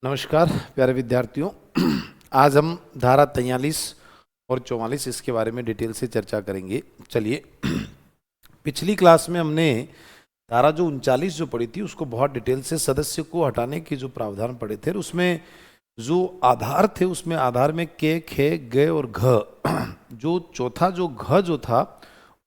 नमस्कार प्यारे विद्यार्थियों। आज हम धारा 43 और 44 इसके बारे में डिटेल से चर्चा करेंगे। चलिए, पिछली क्लास में हमने धारा जो 39 जो पढ़ी थी उसको बहुत डिटेल से सदस्य को हटाने के जो प्रावधान पढ़े थे, उसमें जो आधार थे उसमें आधार में के, खे, गे और घ, जो चौथा जो घ जो था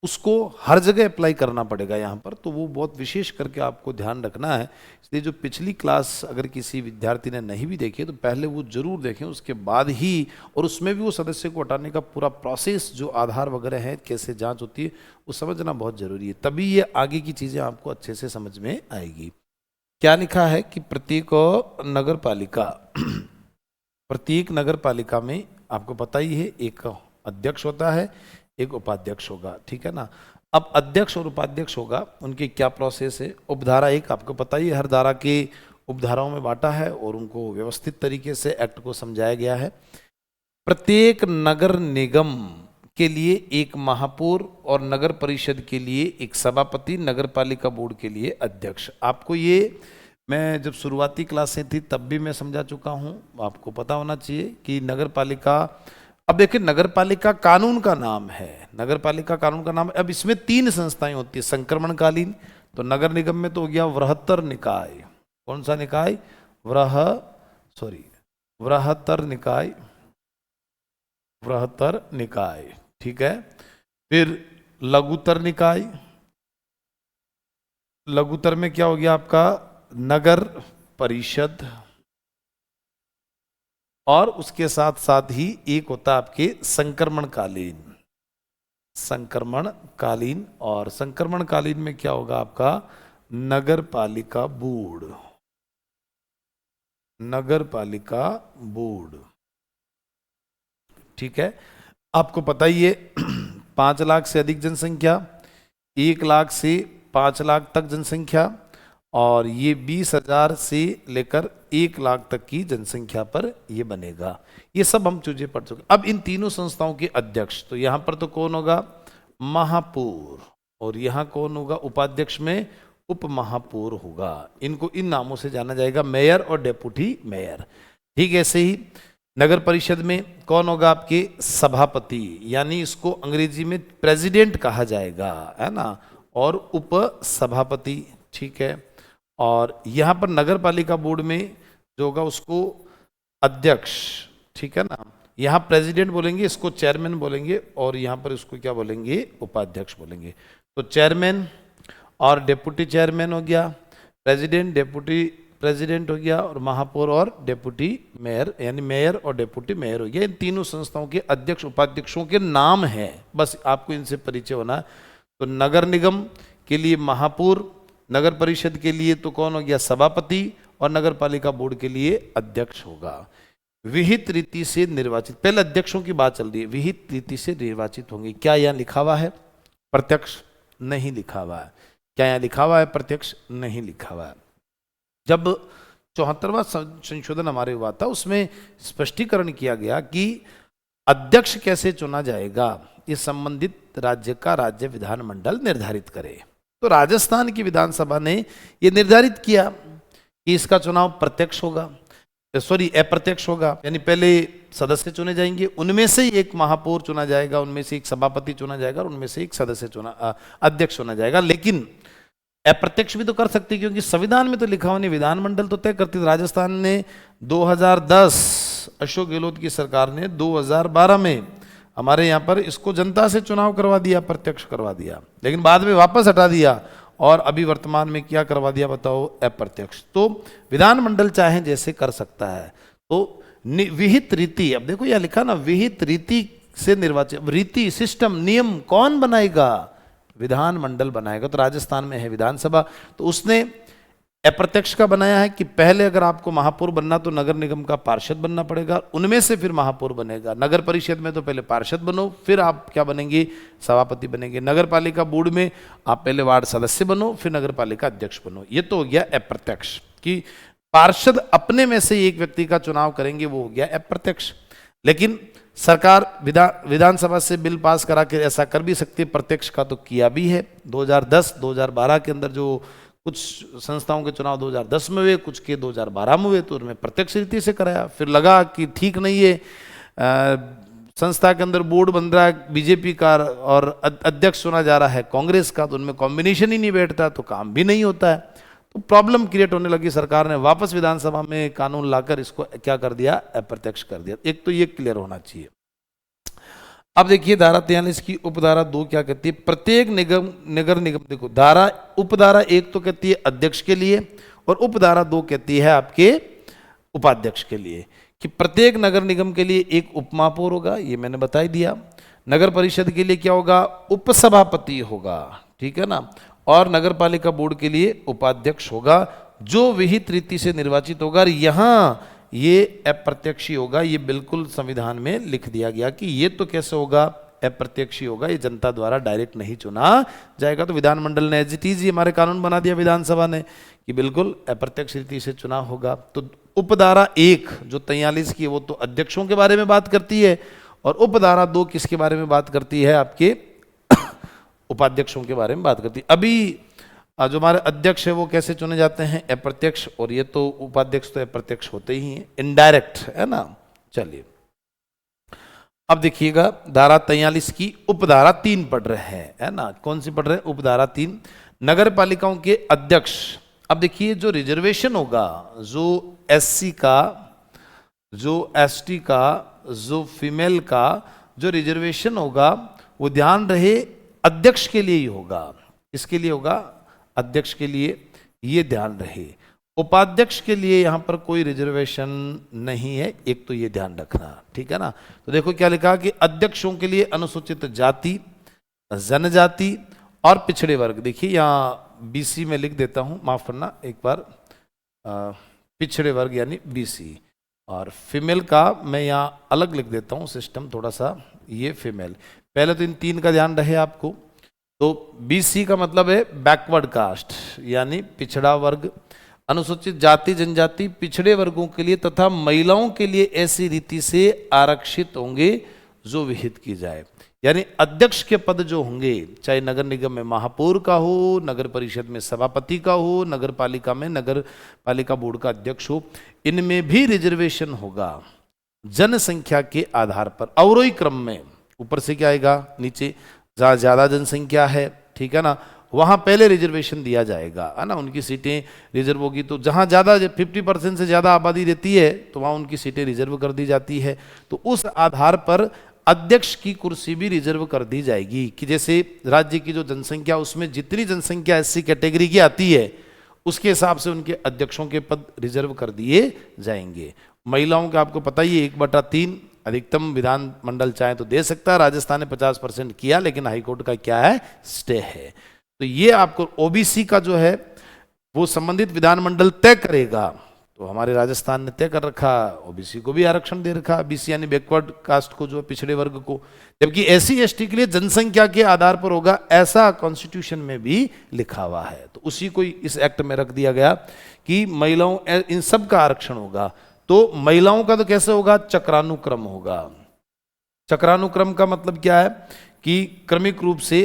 उसको हर जगह अप्लाई करना पड़ेगा यहाँ पर, तो वो बहुत विशेष करके आपको ध्यान रखना है। इसलिए जो पिछली क्लास अगर किसी विद्यार्थी ने नहीं भी देखी तो पहले वो जरूर देखें, उसके बाद ही, और उसमें भी वो सदस्य को हटाने का पूरा प्रोसेस जो आधार वगैरह है कैसे जांच होती है वो समझना बहुत जरूरी है, तभी ये आगे की चीज़ें आपको अच्छे से समझ में आएगी। क्या लिखा है कि प्रत्येक नगर पालिका प्रत्येक नगर पालिका में आपको पता ही है एक अध्यक्ष होता है, एक उपाध्यक्ष होगा, ठीक है ना। अब अध्यक्ष और उपाध्यक्ष होगा, उनकी क्या प्रोसेस है। उपधारा एक आपको पता ही है, हर धारा के उपधाराओं में बांटा है और उनको व्यवस्थित तरीके से एक्ट को समझाया गया है। प्रत्येक नगर निगम के लिए एक महापौर और नगर परिषद के लिए एक सभापति, नगर पालिका बोर्ड के लिए अध्यक्ष। आपको ये मैं जब शुरुआती क्लासें थी तब भी मैं समझा चुका हूँ, आपको पता होना चाहिए कि नगर पालिका, अब देखिए नगर पालिका कानून का नाम है, नगर पालिका कानून का नाम है। अब इसमें तीन संस्थाएं होती है संक्रमणकालीन, तो नगर निगम में तो हो गया वृहत्तर निकाय। कौन सा निकाय? वृहत्तर निकाय, ठीक है। फिर लघुतर निकाय, लघुतर में क्या हो गया आपका? नगर परिषद, और उसके साथ साथ ही एक होता है आपके संक्रमणकालीन, और संक्रमणकालीन में क्या होगा आपका? नगर पालिका बोर्ड, ठीक है। आपको पता ही है 5 लाख से अधिक जनसंख्या, 1 लाख से 5 लाख तक जनसंख्या, और ये 20,000 से लेकर 1 लाख तक की जनसंख्या पर ये बनेगा। ये सब हम चीजें पढ़ चुके। अब इन तीनों संस्थाओं के अध्यक्ष, तो यहां पर तो कौन होगा? महापौर, और यहां कौन होगा? उपाध्यक्ष में उप महापौर होगा। इनको इन नामों से जाना जाएगा, मेयर और डेप्यूटी मेयर, ठीक है। ऐसे ही नगर परिषद में कौन होगा? आपके सभापति, यानी इसको अंग्रेजी में प्रेसिडेंट कहा जाएगा, है ना, और उप सभापति, ठीक है। और यहाँ पर नगर पालिका बोर्ड में जो होगा उसको अध्यक्ष, ठीक है ना। यहाँ प्रेसिडेंट बोलेंगे, इसको चेयरमैन बोलेंगे, और यहाँ पर इसको क्या बोलेंगे? उपाध्यक्ष बोलेंगे। तो चेयरमैन और डेप्यूटी चेयरमैन हो गया, प्रेसिडेंट डेप्यूटी प्रेसिडेंट हो गया, और महापौर और डेप्यूटी मेयर, यानी मेयर और डेप्यूटी मेयर हो गया। इन तीनों संस्थाओं के अध्यक्ष उपाध्यक्षों के नाम हैं, बस आपको इनसे परिचय होना है। तो नगर निगम के लिए महापौर, नगर परिषद के लिए तो कौन हो गया? सभापति, और नगर पालिका बोर्ड के लिए अध्यक्ष होगा। विहित रीति से निर्वाचित, पहले अध्यक्षों की बात चल रही है, विहित रीति से निर्वाचित होंगे। क्या यहाँ लिखा हुआ है? प्रत्यक्ष नहीं लिखा हुआ है। क्या यहाँ लिखा हुआ है? प्रत्यक्ष नहीं लिखा हुआ है। जब 74वां संशोधन हमारे हुआ था उसमें स्पष्टीकरण किया गया कि अध्यक्ष कैसे चुना जाएगा, ये संबंधित राज्य का राज्य विधानमंडल निर्धारित करे। तो राजस्थान की विधानसभा ने यह निर्धारित किया कि इसका चुनाव प्रत्यक्ष होगा, अप्रत्यक्ष होगा, यानी पहले सदस्य चुने जाएंगे, उनमें से एक महापौर चुना जाएगा, उनमें से एक सभापति चुना जाएगा, और उनमें से एक सदस्य अध्यक्ष चुना जाएगा। लेकिन अप्रत्यक्ष भी तो कर सकते, क्योंकि संविधान में तो लिखा हुआ नहीं, विधानमंडल तो तय करती। राजस्थान ने 2010 अशोक गहलोत की सरकार ने 2012 में हमारे यहाँ पर इसको जनता से चुनाव करवा दिया, प्रत्यक्ष करवा दिया, लेकिन बाद में वापस हटा दिया, और अभी वर्तमान में क्या करवा दिया बताओ? अप्रत्यक्ष। तो विधानमंडल चाहे जैसे कर सकता है। तो विहित रीति, अब देखो यह लिखा ना, विहित रीति से निर्वाचित, रीति सिस्टम नियम कौन बनाएगा? विधानमंडल बनाएगा। तो राजस्थान में है विधानसभा, तो उसने अप्रत्यक्ष का बनाया है कि पहले अगर आपको महापौर बनना तो नगर निगम का पार्षद बनना पड़ेगा, उनमें से फिर महापौर बनेगा। नगर परिषद में तो पहले पार्षद बनो, फिर आप क्या बनेंगे? सभापति बनेंगे। नगर पालिका बोर्ड में आप पहले वार्ड सदस्य बनो, फिर नगर पालिका अध्यक्ष बनो। ये तो हो गया अप्रत्यक्ष, कि पार्षद अपने में से एक व्यक्ति का चुनाव करेंगे, वो हो गया अप्रत्यक्ष। लेकिन सरकार विधानसभा से बिल पास करा के ऐसा कर भी सकती है, प्रत्यक्ष का तो किया भी है। 2010-2012 के अंदर जो कुछ संस्थाओं के चुनाव 2010 में हुए, कुछ के 2012 में हुए, तो उनमें प्रत्यक्ष रीति से कराया। फिर लगा कि ठीक नहीं है, संस्था के अंदर बोर्ड बन रहा है बीजेपी का और अध्यक्ष चुना जा रहा है कांग्रेस का, तो उनमें कॉम्बिनेशन ही नहीं बैठता, तो काम भी नहीं होता है, तो प्रॉब्लम क्रिएट होने लगी। सरकार ने वापस विधानसभा में कानून लाकर इसको क्या कर दिया, अप्रत्यक्ष कर दिया। एक तो ये क्लियर होना चाहिए। अब देखिए धारा 43 की उपधारा 2 क्या कहती है, प्रत्येक नगर निगम, देखो धारा उपधारा 1 तो कहती है अध्यक्ष के लिए और उपधारा 2 कहती है आपके उपाध्यक्ष के लिए, कि प्रत्येक नगर निगम के लिए एक उपमहापौर होगा, ये मैंने बता ही दिया। नगर परिषद के लिए क्या होगा, उपसभापति होगा, ठीक है ना, और नगर पालिका बोर्ड के लिए उपाध्यक्ष होगा, जो विहित रीति से निर्वाचित होगा। यहाँ ये अप्रत्यक्षी होगा, ये बिल्कुल संविधान में लिख दिया गया कि ये तो कैसे होगा, अप्रत्यक्षी होगा, ये जनता द्वारा डायरेक्ट नहीं चुना जाएगा। तो विधानमंडल ने एज इट इज हमारे कानून बना दिया विधानसभा ने कि बिल्कुल अप्रत्यक्ष रीति से चुनाव होगा। तो उपधारा 1 जो 43 की वो तो अध्यक्षों के बारे में बात करती है, और उपधारा 2 किसके बारे में बात करती है, आपके उपाध्यक्षों के बारे में बात करती है। अभी जो हमारे अध्यक्ष है वो कैसे चुने जाते हैं, अप्रत्यक्ष, और ये तो उपाध्यक्ष तो अप्रत्यक्ष होते ही हैं, इनडायरेक्ट, है ना। चलिए अब देखिएगा धारा 43 की उपधारा 3 पढ़ रहे हैं, है ना। कौन सी पढ़ रहे हैं, उपधारा 3, नगर पालिकाओं के अध्यक्ष। अब देखिए जो रिजर्वेशन होगा, जो एससी का, जो एसटी का, जो फीमेल का जो रिजर्वेशन होगा, वो ध्यान रहे अध्यक्ष के लिए ही होगा। इसके लिए होगा, अध्यक्ष के लिए, ये ध्यान रहे। उपाध्यक्ष के लिए यहां पर कोई रिजर्वेशन नहीं है, एक तो ये ध्यान रखना, ठीक है ना। तो देखो क्या लिखा कि अध्यक्षों के लिए अनुसूचित जाति, जनजाति और पिछड़े वर्ग। देखिए यहाँ बीसी में लिख देता हूं, माफ करना एक बार, पिछड़े वर्ग यानी बीसी, और फीमेल का मैं यहाँ अलग लिख देता हूँ, सिस्टम थोड़ा सा, ये फीमेल। पहले तो इन 3 का ध्यान रहे आपको। तो बीसी का मतलब है बैकवर्ड कास्ट यानी पिछड़ा वर्ग, अनुसूचित जाति जनजाति पिछड़े वर्गों के लिए तथा महिलाओं के लिए ऐसी रीति से आरक्षित होंगे जो विहित की जाए। यानी अध्यक्ष के पद जो होंगे, चाहे नगर निगम में महापौर का हो, नगर परिषद में सभापति का हो, नगर पालिका में नगर पालिका बोर्ड का अध्यक्ष हो, इनमें भी रिजर्वेशन होगा जनसंख्या के आधार पर, अवरोही क्रम में। ऊपर से क्या आएगा, नीचे जहाँ ज़्यादा जनसंख्या है, ठीक है ना, वहाँ पहले रिजर्वेशन दिया जाएगा, है ना। उनकी सीटें रिजर्व होगी, तो जहाँ ज़्यादा 50% से ज़्यादा आबादी रहती है तो वहाँ उनकी सीटें रिजर्व कर दी जाती है। तो उस आधार पर अध्यक्ष की कुर्सी भी रिजर्व कर दी जाएगी कि जैसे राज्य की जो जनसंख्या, उसमें जितनी जनसंख्या एससी कैटेगरी की आती है उसके हिसाब से उनके अध्यक्षों के पद रिजर्व कर दिए जाएंगे। महिलाओं का आपको पता ही है 1/3 अधिकतम विधानमंडल चाहे तो दे सकता है। राजस्थान ने 50% किया, लेकिन हाईकोर्ट का क्या है, स्टे है। तो ये आपको ओबीसी का जो है वो संबंधित विधानमंडल तय करेगा। तो हमारे राजस्थान ने तय कर रखा, ओबीसी को भी आरक्षण दे रखा, बीसी यानी बैकवर्ड कास्ट को, जो पिछड़े वर्ग को। जबकि एससी एसटी के लिए जनसंख्या के आधार पर होगा, ऐसा कॉन्स्टिट्यूशन में भी लिखा हुआ है। तो उसी को इस एक्ट में रख दिया गया कि महिलाओं, इन सब का आरक्षण होगा। तो महिलाओं का तो कैसे होगा, चक्रानुक्रम होगा। चक्रानुक्रम का मतलब क्या है कि क्रमिक रूप से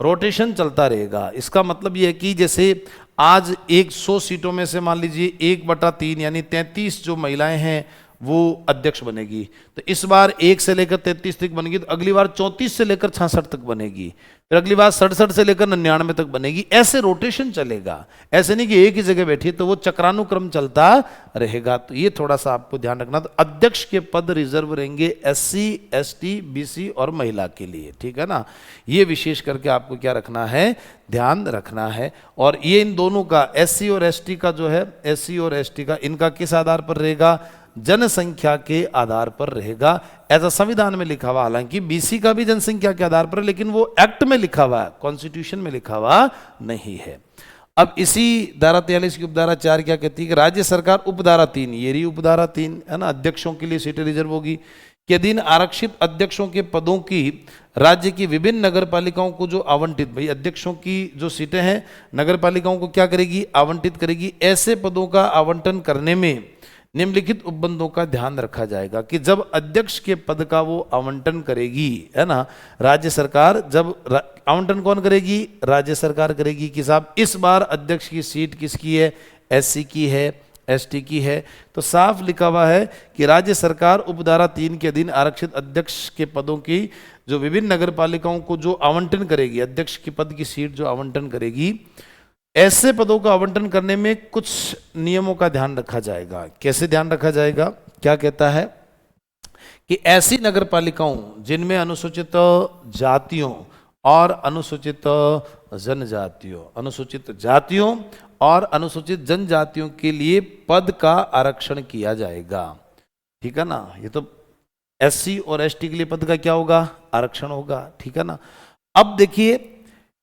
रोटेशन चलता रहेगा। इसका मतलब यह है कि जैसे आज 100 सीटों में से मान लीजिए 1/3 यानी 33 जो महिलाएं हैं वो अध्यक्ष बनेगी, तो इस बार 1 से लेकर 33 तक बनेगी, तो अगली बार 34 से लेकर 66 तक बनेगी, फिर अगली बार 67 से लेकर 99 तक बनेगी। ऐसे रोटेशन चलेगा, ऐसे नहीं कि एक ही जगह बैठी, तो वो चक्रानुक्रम चलता रहेगा। तो ये थोड़ा सा आपको ध्यान रखना। तो अध्यक्ष के पद रिजर्व रहेंगे एससी एसटी बीसी और महिला के लिए, ठीक है ना। ये विशेष करके आपको क्या रखना है, ध्यान रखना है। और ये इन दोनों का, एससी और एसटी का जो है, एससी और एसटी का, इनका किस आधार पर रहेगा, जनसंख्या के आधार पर रहेगा। ऐसा संविधान में लिखा हुआ, हालांकि बीसी का भी जनसंख्या के आधार पर, लेकिन वो एक्ट में लिखा हुआ है, कॉन्स्टिट्यूशन में लिखा हुआ नहीं है। अब इसी धारा 43 की उपधारा 4 क्या कहती है कि राज्य सरकार, उपधारा 3, ये रही उपधारा 3, है ना, अध्यक्षों के लिए सीटें रिजर्व होगी, के अधीन आरक्षित अध्यक्षों के पदों की राज्य की विभिन्न नगर पालिकाओं को जो आवंटित, भाई अध्यक्षों की जो सीटें हैं नगर पालिकाओं को क्या करेगी, आवंटित करेगी। ऐसे पदों का आवंटन करने में निम्नलिखित उपबंधों का ध्यान रखा जाएगा कि जब अध्यक्ष के पद का वो आवंटन करेगी, है ना, राज्य सरकार, जब आवंटन कौन करेगी? राज्य सरकार करेगी कि साहब इस बार अध्यक्ष की सीट किसकी है? एससी की है, एसटी की है। तो साफ लिखा हुआ है कि राज्य सरकार उपधारा 3 के अधीन आरक्षित अध्यक्ष के पदों की जो विभिन्न नगर पालिकाओं को जो आवंटन करेगी, अध्यक्ष के पद की सीट जो आवंटन करेगी, ऐसे पदों का आवंटन करने में कुछ नियमों का ध्यान रखा जाएगा। कैसे ध्यान रखा जाएगा? क्या कहता है कि ऐसी नगर पालिकाओं जिनमें अनुसूचित जातियों और अनुसूचित जनजातियों, अनुसूचित जातियों और अनुसूचित जनजातियों के लिए पद का आरक्षण किया जाएगा। ठीक है ना? ये तो एससी और एसटी के लिए पद का क्या होगा? आरक्षण होगा। ठीक है ना? अब देखिए,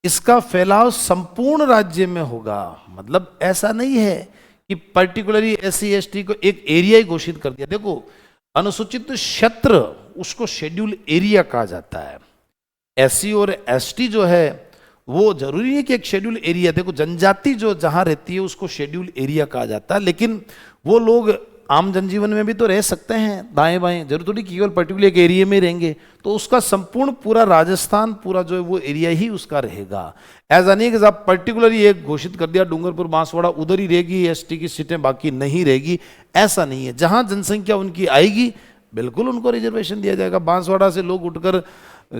इसका फैलाव संपूर्ण राज्य में होगा। मतलब ऐसा नहीं है कि पर्टिकुलरली एससी एसटी को एक एरिया ही घोषित कर दिया। देखो, अनुसूचित क्षेत्र उसको शेड्यूल एरिया कहा जाता है। एससी और एसटी जो है वो जरूरी है कि एक शेड्यूल एरिया, देखो जनजाति जो जहां रहती है उसको शेड्यूल एरिया कहा जाता है, लेकिन वो लोग आम जनजीवन में भी तो रह सकते हैं दाएं बाएं, जरूर थोड़ी केवल पर्टिकुलर एक एरिया में रहेंगे। तो उसका संपूर्ण पूरा राजस्थान पूरा जो है वो एरिया ही उसका रहेगा। ऐसा नहीं है कि आप पर्टिकुलरली एक घोषित कर दिया डूंगरपुर बांसवाड़ा उधर ही रहेगी एसटी की सीटें बाकी नहीं रहेगी, ऐसा नहीं है। जहां जनसंख्या उनकी आएगी बिल्कुल उनको रिजर्वेशन दिया जाएगा। बांसवाड़ा से लोग उठकर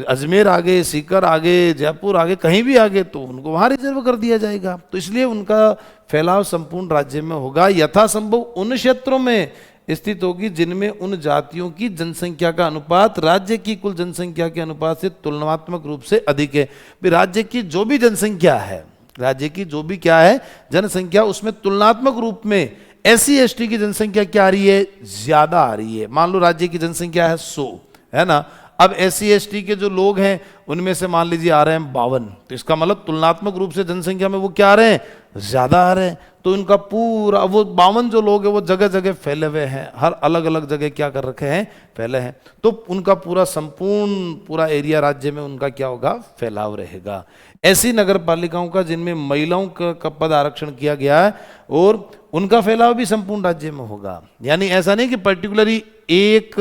अजमेर आ गए, सीकर आ गए, जयपुर आ गए, कहीं भी आ गए तो उनको वहां रिजर्व कर दिया जाएगा। तो इसलिए उनका फैलाव संपूर्ण राज्य में होगा। यथासंभव उन क्षेत्रों में स्थित होगी जिनमें उन जातियों की जनसंख्या का अनुपात राज्य की कुल जनसंख्या के अनुपात से तुलनात्मक रूप से अधिक है। राज्य की जो भी जनसंख्या है, राज्य की जो भी क्या है जनसंख्या, उसमें तुलनात्मक रूप में एससी एसटी की जनसंख्या क्या आ रही है? ज्यादा आ रही है। मान लो राज्य की जनसंख्या है 100, है ना, अब एससी एसटी के जो लोग हैं उनमें से मान लीजिए आ रहे हैं 52, तो इसका मतलब तुलनात्मक रूप से जनसंख्या में वो क्या आ रहे हैं? ज्यादा आ रहे हैं। तो इनका पूरा वो 52 जो लोग हैं वो जगह जगह फैले हुए हैं, हर अलग अलग जगह क्या कर रखे हैं? फैले हैं। तो उनका पूरा संपूर्ण पूरा एरिया राज्य में उनका क्या होगा? फैलाव रहेगा। ऐसी नगर पालिकाओं का जिनमें महिलाओं का पद आरक्षण किया गया है और उनका फैलाव भी संपूर्ण राज्य में होगा। यानी ऐसा नहीं कि पर्टिकुलरली एक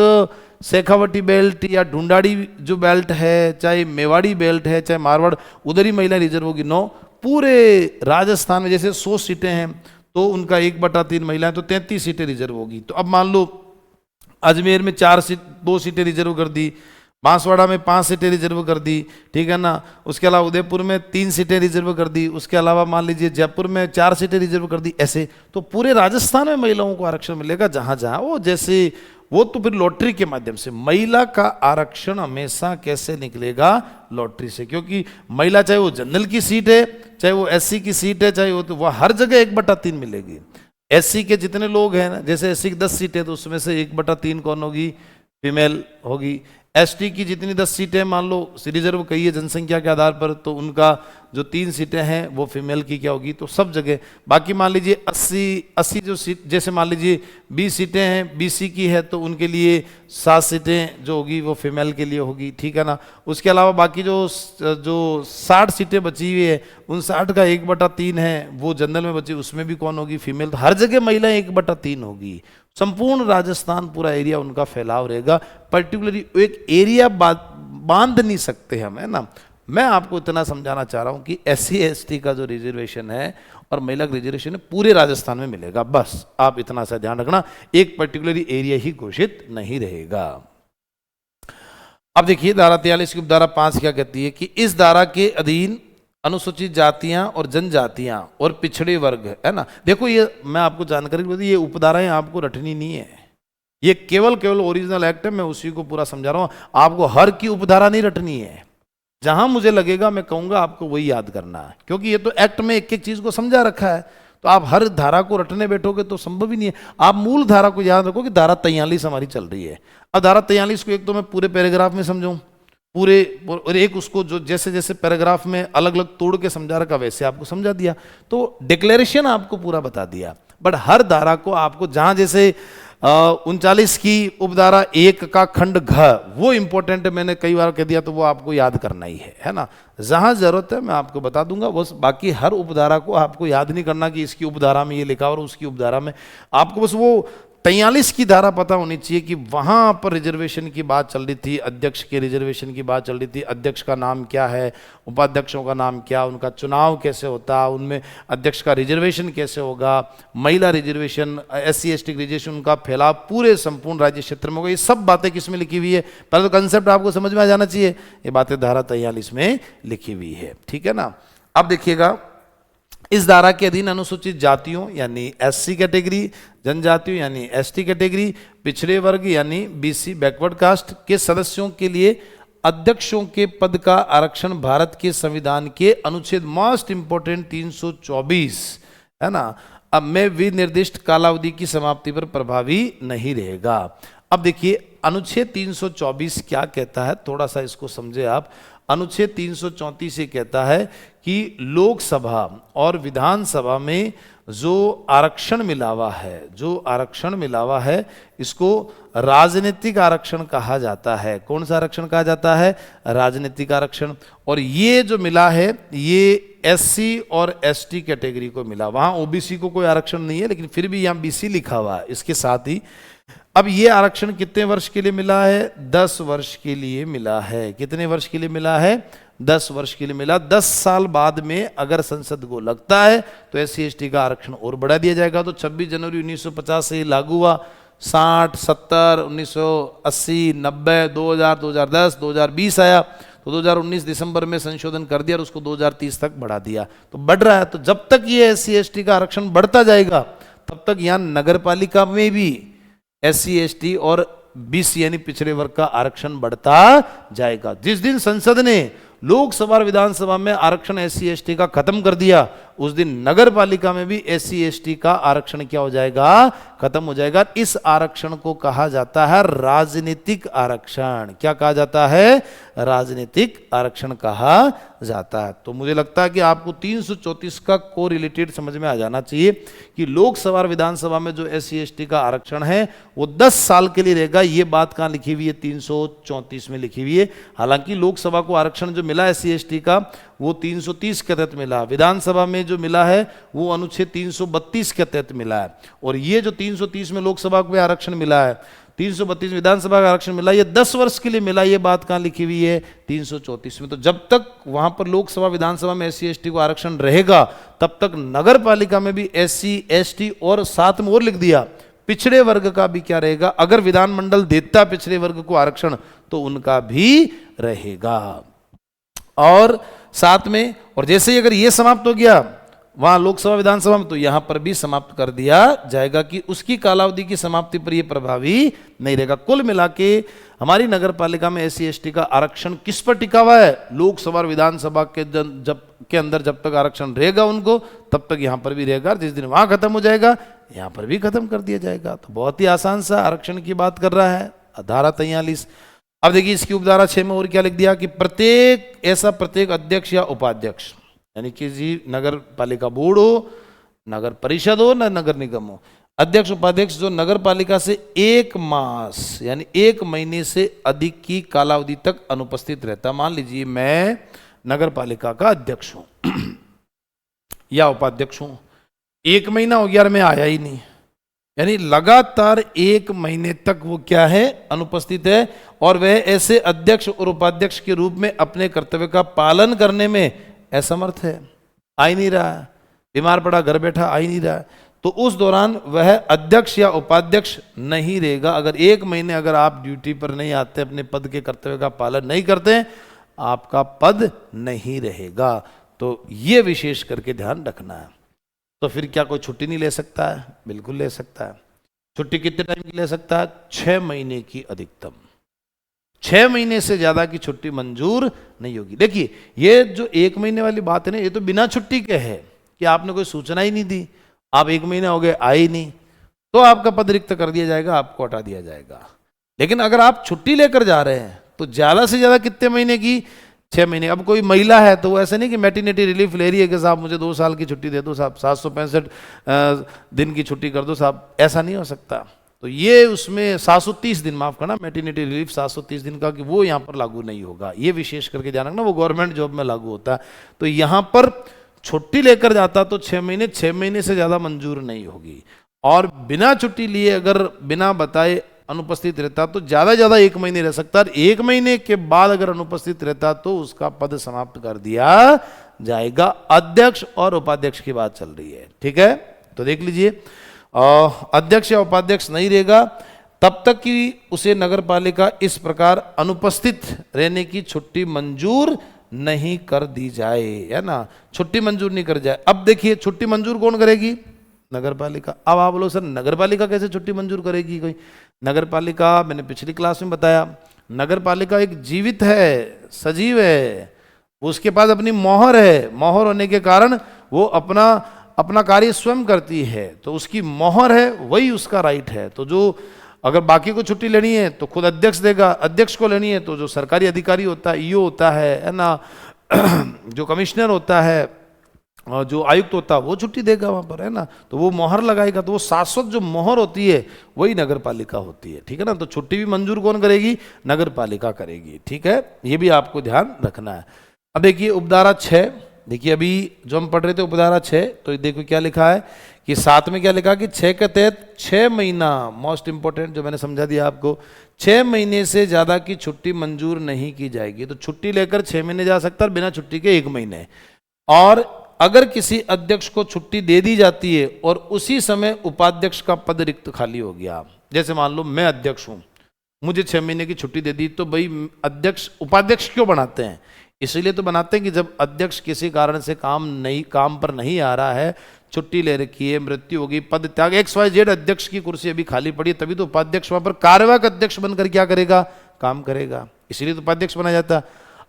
शेखावटी बेल्ट या ढूंढाड़ी जो बेल्ट है, चाहे मेवाड़ी बेल्ट है, चाहे मारवाड़, उधर ही महिला रिजर्व होगी। नो, पूरे राजस्थान में जैसे 100 सीटें हैं तो उनका 1/3 महिलाएं, तो 33 सीटें रिजर्व होगी। तो अब मान लो अजमेर में 2 सीटें रिजर्व कर दी, बांसवाड़ा में 5 सीटें रिजर्व कर दी, ठीक है ना, उसके अलावा उदयपुर में 3 सीटें रिजर्व कर दी, उसके अलावा मान लीजिए जयपुर में 4 सीटें रिजर्व कर दी। ऐसे तो पूरे राजस्थान में महिलाओं को आरक्षण मिलेगा जहां जहां वो जैसे वो तो फिर लॉटरी के माध्यम से। महिला का आरक्षण हमेशा कैसे निकलेगा? लॉटरी से, क्योंकि महिला चाहे वो जनरल की सीट है, चाहे वो एससी की सीट है, चाहे वो, तो वह हर जगह 1/3 मिलेगी। एससी के जितने लोग हैं ना, जैसे एससी की 10 सीटें तो उसमें से 1/3 कौन होगी? फीमेल होगी। एसटी की जितनी 10 सीटें मान लो रिजर्व कही है जनसंख्या के आधार पर, तो उनका जो 3 सीटें हैं वो फीमेल की क्या होगी? तो सब जगह। बाकी मान लीजिए 80 जो सीट, जैसे मान लीजिए 20 सीटें हैं बीसी की है तो उनके लिए 7 सीटें जो होगी वो फीमेल के लिए होगी, ठीक है ना। उसके अलावा बाकी जो 60 सीटें बची हुई है उन 60 का 1/3 है वो जनरल में बची, उसमें भी कौन होगी? फीमेल। तो हर जगह महिलाएं 1/3 होगी। संपूर्ण राजस्थान पूरा एरिया उनका फैलाव रहेगा। पर्टिकुलरली एक एरिया बांध नहीं सकते हम, है ना। मैं आपको इतना समझाना चाह रहा हूं कि एससी एसटी का जो रिजर्वेशन है और महिला का रिजर्वेशन है पूरे राजस्थान में मिलेगा। बस आप इतना सा ध्यान रखना, एक पर्टिकुलरली एरिया ही घोषित नहीं रहेगा। अब देखिए धारा 43 की उपधारा 5 क्या कहती है कि इस धारा के अधीन अनुसूचित जातियां और जनजातियां और पिछड़े वर्ग, है ना। देखो ये मैं आपको जानकारी बता दी, ये उपधाराएं आपको रटनी नहीं है, ये केवल ओरिजिनल एक्ट है, मैं उसी को पूरा समझा रहा हूं। आपको हर की उपधारा नहीं रटनी है, जहां मुझे लगेगा मैं कहूंगा आपको वही याद करना है, क्योंकि ये तो एक्ट में एक एक चीज को समझा रखा है। तो आप हर धारा को रटने बैठोगे तो संभव ही नहीं है। आप मूल धारा को याद रखो कि धारा 43 हमारी चल रही है। अब धारा 43 को एक तो मैं पूरे पैराग्राफ में समझाऊं पूरे, और एक उसको जो जैसे जैसे पैराग्राफ में अलग अलग तोड़ के समझा रखा वैसे आपको समझा दिया। तो डिक्लेरेशन आपको पूरा बता दिया, बट हर धारा को आपको जहां जैसे 39 की उपधारा 1 का खंड घ वो इंपॉर्टेंट है, मैंने कई बार कह दिया तो वो आपको याद करना ही है ना। जहां जरूरत है मैं आपको बता दूंगा, बस बाकी हर उपधारा को आपको याद नहीं करना कि इसकी उपधारा में ये लिखा और उसकी उपधारा में। आपको बस वो 43 की धारा पता होनी चाहिए कि वहां पर रिजर्वेशन की बात चल रही थी, अध्यक्ष के रिजर्वेशन की बात चल रही थी। अध्यक्ष का नाम क्या है, उपाध्यक्षों का नाम क्या, उनका चुनाव कैसे होता, उनमें अध्यक्ष का रिजर्वेशन कैसे होगा, महिला रिजर्वेशन, SC ST रिजर्वेशन, उनका फैलाव पूरे संपूर्ण राज्य क्षेत्र में होगा। ये सब बातें किसमें लिखी हुई है, पहले तो कंसेप्ट आपको समझ में आ जाना चाहिए। ये बातें धारा 43 में लिखी हुई है, ठीक है ना। अब देखिएगा, इस धारा के अधीन अनुसूचित जातियों यानी SC कैटेगरी, जनजातियों यानी ST कैटेगरी, पिछड़े वर्ग यानी BC बैकवर्ड कास्ट के सदस्यों के लिए अध्यक्षों के पद का आरक्षण भारत के संविधान के अनुच्छेद मोस्ट इंपोर्टेंट 324 है ना, अब में विनिर्दिष्ट कालावधि की समाप्ति पर प्रभावी नहीं रहेगा। अब देखिए अनुच्छेद 324 क्या कहता है, थोड़ा सा इसको समझे आप। अनुच्छेद 334 ये कहता है कि लोकसभा और विधानसभा में जो आरक्षण मिला हुआ है, जो आरक्षण मिला हुआ है, इसको राजनीतिक आरक्षण कहा जाता है। कौन सा आरक्षण कहा जाता है, राजनीतिक आरक्षण। और ये जो मिला है ये SC और ST कैटेगरी को मिला, वहां OBC को कोई आरक्षण नहीं है, लेकिन फिर भी यहाँ BC लिखा हुआ है इसके साथ ही। अब ये आरक्षण कितने वर्ष के लिए मिला है, 10 वर्ष के लिए मिला है। कितने वर्ष के लिए मिला है, 10 वर्ष के लिए मिला। 10 साल बाद में अगर संसद को लगता है तो SC ST का आरक्षण और बढ़ा दिया जाएगा। तो 26 जनवरी 1950 से लागू हुआ, 60, 70, 1980, 90, 2000, 2010, 2020 आया, तो 2019 दिसंबर में संशोधन कर दिया और उसको 2030 तक बढ़ा दिया। तो बढ़ रहा है, तो जब तक ये SC ST का आरक्षण बढ़ता जाएगा तब तक यहाँ नगर पालिका में भी SC ST और BC यानी पिछड़े वर्ग का आरक्षण बढ़ता जाएगा। जिस दिन संसद ने लोकसभा और विधानसभा में आरक्षण SC ST का खत्म कर दिया, उस दिन नगर पालिका में भी SC ST का आरक्षण क्या हो जाएगा, खत्म हो जाएगा। इस आरक्षण को कहा जाता है राजनीतिक आरक्षण। क्या कहा जाता है, राजनीतिक आरक्षण कहा जाता है। तो मुझे लगता है कि आपको 334 का को रिलेटेड समझ में आ जाना चाहिए कि लोकसभा और विधानसभा में जो SC ST का आरक्षण है वो 10 साल के लिए रहेगा। ये बात कहाँ लिखी हुई है, 334 में लिखी हुई है। हालांकि लोकसभा को आरक्षण जो मिला SC ST का वो 330 के तहत मिला, विधानसभा में जो मिला है वो अनुच्छेद 332 के तहत मिला है। और ये जो 330 में लोकसभा को आरक्षण मिला है, 332 विधानसभा का आरक्षण मिला, ये 10 वर्ष के लिए मिला। ये बात कहाँ लिखी हुई है, 334 में। तो जब तक वहां पर लोकसभा विधानसभा में SC ST को आरक्षण रहेगा तब तक नगर पालिका में भी SC ST और साथ में और लिख दिया पिछड़े वर्ग का भी क्या रहेगा। अगर विधानमंडल देता पिछड़े वर्ग को आरक्षण तो उनका भी रहेगा। और साथ में, और जैसे ही अगर ये समाप्त हो गया वहां लोकसभा विधानसभा में, तो यहां पर भी समाप्त कर दिया जाएगा कि उसकी कालावधि की समाप्ति पर यह प्रभावी नहीं रहेगा। कुल मिला के हमारी नगर पालिका में SC ST का आरक्षण किस पर टिका हुआ है, लोकसभा और विधानसभा के अंदर जब तक आरक्षण रहेगा उनको तब तक यहां पर भी रहेगा। जिस दिन वहां खत्म हो जाएगा यहां पर भी खत्म कर दिया जाएगा। तो बहुत ही आसान सा आरक्षण की बात कर रहा है धारा 43। अब देखिए इसकी उपधारा 6 में और क्या लिख दिया कि प्रत्येक अध्यक्ष या उपाध्यक्ष, यानी कि जी नगर पालिका बोर्ड हो, नगर परिषद हो, न नगर निगम हो, अध्यक्ष उपाध्यक्ष जो नगर पालिका से 1 मास यानी 1 महीने से अधिक की कालावधि तक अनुपस्थित रहता। मान लीजिए मैं नगर पालिका का अध्यक्ष हूं या उपाध्यक्ष हूं, 1 महीना हो गया और मैं आया ही नहीं, यानी लगातार 1 महीने तक वो क्या है, अनुपस्थित है, और वह ऐसे अध्यक्ष और उपाध्यक्ष के रूप में अपने कर्तव्य का पालन करने में असमर्थ है, आ ही नहीं रहा है, बीमार पड़ा घर बैठा आ ही नहीं रहा है, तो उस दौरान वह अध्यक्ष या उपाध्यक्ष नहीं रहेगा। अगर 1 महीने अगर आप ड्यूटी पर नहीं आते, अपने पद के कर्तव्य का पालन नहीं करते, आपका पद नहीं रहेगा। तो ये विशेष करके ध्यान रखना है। तो फिर क्या कोई छुट्टी नहीं ले सकता है? बिल्कुल ले सकता है। छुट्टी कितने टाइम की ले सकता है? 6 महीने की अधिकतम। 6 महीने से ज्यादा की छुट्टी मंजूर नहीं होगी। देखिए ये जो 1 महीने वाली बात है ना, ये तो बिना छुट्टी के है कि आपने कोई सूचना ही नहीं दी, आप 1 महीने हो गए आए ही नहीं, तो आपका पद रिक्त कर दिया जाएगा, आपको हटा दिया जाएगा। लेकिन अगर आप छुट्टी लेकर जा रहे हैं तो ज्यादा से ज्यादा कितने महीने की? 6 महीने। अब कोई महिला है तो वो ऐसे नहीं कि मैटरनिटी रिलीफ ले रही है कि साहब मुझे 2 साल की छुट्टी दे दो साहब, 765 दिन की छुट्टी कर दो साहब, ऐसा नहीं हो सकता। तो ये उसमें 730 दिन, माफ करना, मैटरनिटी रिलीफ 730 दिन का, कि वो यहाँ पर लागू नहीं होगा। ये विशेष करके ध्यान रखना, वो गवर्नमेंट जॉब में लागू होता है। तो यहाँ पर छुट्टी लेकर जाता तो 6 महीने, 6 महीने से ज्यादा मंजूर नहीं होगी। और बिना छुट्टी लिए अगर बिना बताए अनुपस्थित रहता तो ज्यादा ज्यादा 1 महीने रह सकता, और 1 महीने के बाद अगर अनुपस्थित रहता तो उसका पद समाप्त कर दिया जाएगा। अध्यक्ष और उपाध्यक्ष की बात चल रही है, ठीक है। तो देख लीजिए, अध्यक्ष या उपाध्यक्ष नहीं रहेगा तब तक कि उसे नगर पालिका इस प्रकार अनुपस्थित रहने की छुट्टी मंजूर नहीं कर दी जाए, है ना, छुट्टी मंजूर नहीं कर जाए। अब देखिए छुट्टी मंजूर कौन करेगी? नगर पालिका। अब आप बोलो सर नगर पालिका कैसे छुट्टी मंजूर करेगी? कोई नगर पालिका, मैंने पिछली क्लास में बताया, नगर पालिका एक जीवित है, सजीव है, उसके पास अपनी मोहर है, मोहर होने के कारण वो अपना कार्य स्वयं करती है, तो उसकी मोहर है, वही उसका राइट है। तो जो अगर बाकी को छुट्टी लेनी है तो खुद अध्यक्ष देगा, अध्यक्ष को लेनी है तो जो सरकारी अधिकारी होता है, ईओ होता है ना, जो कमिश्नर होता है और जो आयुक्त होता है वो छुट्टी देगा वहां पर, है ना। तो वो मोहर लगाएगा, तो वो शाश्वत जो मोहर होती है वही नगर पालिका होती है, ठीक है ना। तो छुट्टी भी मंजूर कौन करेगी? नगर पालिका करेगी, ठीक है। ये भी आपको ध्यान रखना है। अब देखिए उपधारा 6, देखिए अभी जो हम पढ़ रहे थे उपधारा 6, तो देखो क्या लिखा है कि 7 में क्या लिखा कि 6 के तहत 6 महीना, मोस्ट इंपॉर्टेंट जो मैंने समझा दिया आपको, 6 महीने से ज्यादा की छुट्टी मंजूर नहीं की जाएगी। तो छुट्टी लेकर 6 महीने जा सकता है, बिना छुट्टी के 1 महीने। और अगर किसी अध्यक्ष को छुट्टी दे दी जाती है और उसी समय उपाध्यक्ष का पद रिक्त खाली हो गया, जैसे मान लो मैं अध्यक्ष हूं, मुझे 6 महीने की छुट्टी दे दी, तो भाई अध्यक्ष उपाध्यक्ष क्यों बनाते हैं? इसलिए तो बनाते हैं कि जब अध्यक्ष किसी कारण से काम पर नहीं आ रहा है, छुट्टी ले रखी है, मृत्यु होगी, पद त्याग, XYZ अध्यक्ष की कुर्सी अभी खाली पड़ी है, तभी तो उपाध्यक्ष वहां पर कार्यवाहक अध्यक्ष बनकर क्या करेगा? काम करेगा, इसीलिए तो उपाध्यक्ष बनाया जाता।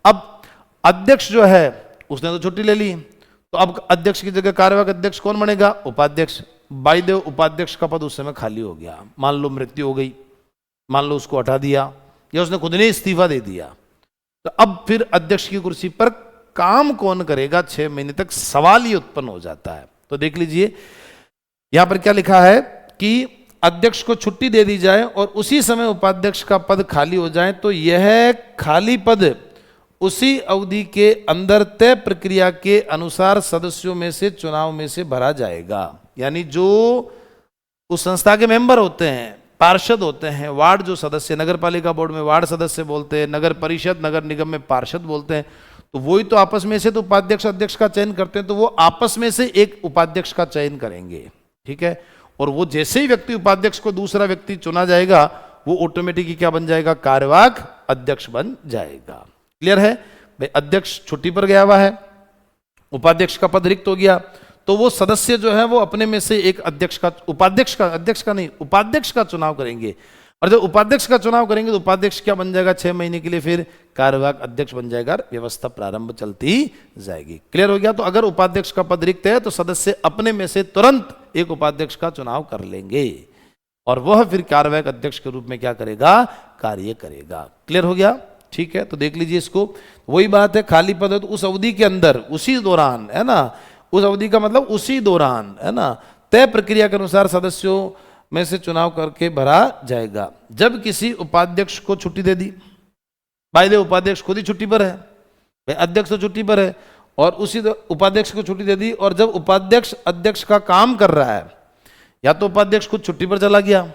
अब अध्यक्ष जो है उसने तो छुट्टी ले ली, तो अब अध्यक्ष की जगह कार्यवाहक अध्यक्ष कौन बनेगा? उपाध्यक्ष। बाई देव उपाध्यक्ष का पद उस समय खाली हो गया, मान लो मृत्यु हो गई, मान लो उसको हटा दिया या उसने खुद ने इस्तीफा दे दिया, तो अब फिर अध्यक्ष की कुर्सी पर काम कौन करेगा? 6 महीने तक सवाल ही उत्पन्न हो जाता है। तो देख लीजिए यहां पर क्या लिखा है कि अध्यक्ष को छुट्टी दे दी जाए और उसी समय उपाध्यक्ष का पद खाली हो जाए, तो यह खाली पद उसी अवधि के अंदर तय प्रक्रिया के अनुसार सदस्यों में से चुनाव में से भरा जाएगा। यानी जो उस संस्था के मेंबर होते हैं, पार्षद होते हैं, वार्ड जो सदस्य, नगर पालिका बोर्ड में वार्ड सदस्य बोलते हैं, नगर परिषद नगर निगम में पार्षद बोलते हैं, तो वही तो आपस में से तो उपाध्यक्ष अध्यक्ष का चयन करते हैं, तो वो आपस में से एक उपाध्यक्ष का चयन करेंगे, ठीक है। और वो जैसे ही व्यक्ति उपाध्यक्ष को दूसरा व्यक्ति चुना जाएगा, वो ऑटोमेटिकली क्या बन जाएगा? कार्यवाहक अध्यक्ष बन जाएगा। क्लियर है भाई? अध्यक्ष छुट्टी पर गया हुआ है, उपाध्यक्ष का पद रिक्त हो गया, तो वो सदस्य जो है वो अपने में से एक अध्यक्ष का उपाध्यक्ष का चुनाव करेंगे। और जब उपाध्यक्ष का चुनाव करेंगे तो उपाध्यक्ष क्या बन जाएगा? 6 महीने के लिए फिर कार्यवाहक अध्यक्ष बन जाएगा, व्यवस्था प्रारंभ चलती जाएगी। क्लियर हो गया? तो अगर उपाध्यक्ष का पद रिक्त है तो सदस्य अपने में से तुरंत एक उपाध्यक्ष का चुनाव कर लेंगे और वह फिर कार्यवाहक अध्यक्ष के रूप में क्या करेगा? कार्य करेगा। क्लियर हो गया? ठीक है, तो देख लीजिए इसको। वही बात है, खाली पद है तो उस अवधि के अंदर, उसी दौरान, है ना, उस अवधि का मतलब उसी दौरान, है ना, तय प्रक्रिया के अनुसार सदस्यों में से चुनाव करके भरा जाएगा। जब किसी उपाध्यक्ष को छुट्टी दे दी, भाई उपाध्यक्ष खुद ही छुट्टी पर है, भाई अध्यक्ष तो छुट्टी पर है, और उसी उपाध्यक्ष को छुट्टी दे दी, और जब उपाध्यक्ष अध्यक्ष का काम कर रहा है, या तो उपाध्यक्ष खुद छुट्टी पर चला गया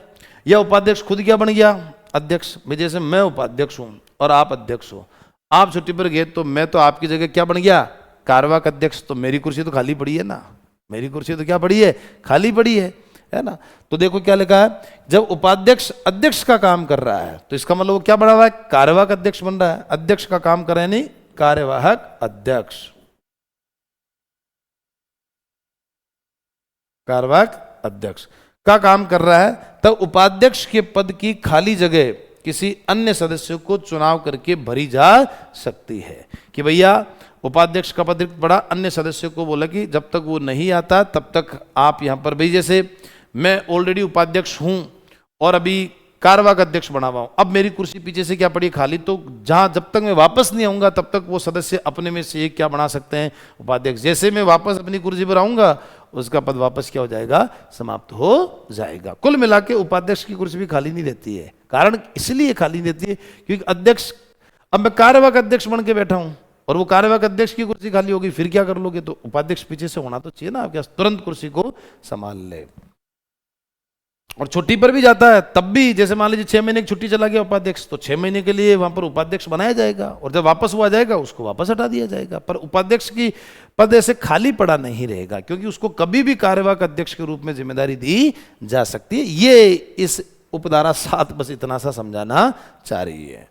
या उपाध्यक्ष खुद क्या बन गया? अध्यक्ष। जैसे मैं उपाध्यक्ष हूं और आप अध्यक्ष हो, आप छुट्टी पर गए तो मैं तो आपकी जगह क्या बन गया? कार्यवाहक अध्यक्ष। तो मेरी कुर्सी तो खाली पड़ी है ना, मेरी कुर्सी तो क्या पड़ी है? खाली पड़ी है ना। तो देखो क्या लिखा है, जब उपाध्यक्ष अध्यक्ष का काम कर रहा है तो इसका मतलब वो क्या बना हुआ है? कार्यवाहक अध्यक्ष बन रहा है। अध्यक्ष का काम कर रहे हैं, नहीं कार्यवाहक अध्यक्ष, कार्यवाहक अध्यक्ष का काम कर रहा है, तब उपाध्यक्ष के पद की खाली जगह किसी अन्य सदस्य को चुनाव करके भरी जा सकती है। कि भैया उपाध्यक्ष का पद रिक्त पड़ा, अन्य सदस्यों को बोला कि जब तक वो नहीं आता तब तक आप यहां पर, भाई जैसे मैं ऑलरेडी उपाध्यक्ष हूं और अभी कार्यवाहक अध्यक्ष बना हुआ हूं, अब मेरी कुर्सी पीछे से क्या पड़ी? खाली। तो जहां जब तक मैं वापस नहीं आऊंगा तब तक वो सदस्य अपने में से एक क्या बना सकते हैं? उपाध्यक्ष। जैसे मैं वापस अपनी कुर्सी पर आऊंगा उसका पद वापस क्या हो जाएगा? समाप्त हो जाएगा। कुल मिला के उपाध्यक्ष की कुर्सी भी खाली नहीं रहती है। कारण इसलिए खाली नहीं रहती है क्योंकि अध्यक्ष, अब मैं कार्यवाहक अध्यक्ष बन के बैठा हूं और वो कार्यवाहक अध्यक्ष की कुर्सी खाली होगी, फिर क्या कर लोगे? तो उपाध्यक्ष पीछे से होना तो चाहिए ना, आप क्या तुरंत कुर्सी को संभाल ले। और छुट्टी पर भी जाता है तब भी, जैसे मान लीजिए 6 महीने की छुट्टी चला गया उपाध्यक्ष, तो 6 महीने के लिए वहां पर उपाध्यक्ष बनाया जाएगा, और जब वापस वो आ जाएगा उसको वापस हटा दिया जाएगा। पर उपाध्यक्ष की पद ऐसे खाली पड़ा नहीं रहेगा, क्योंकि उसको कभी भी कार्यवाहक अध्यक्ष के रूप में जिम्मेदारी दी जा सकती है। ये इस उपधारा 7 बस इतना सा समझाना चाह रही है।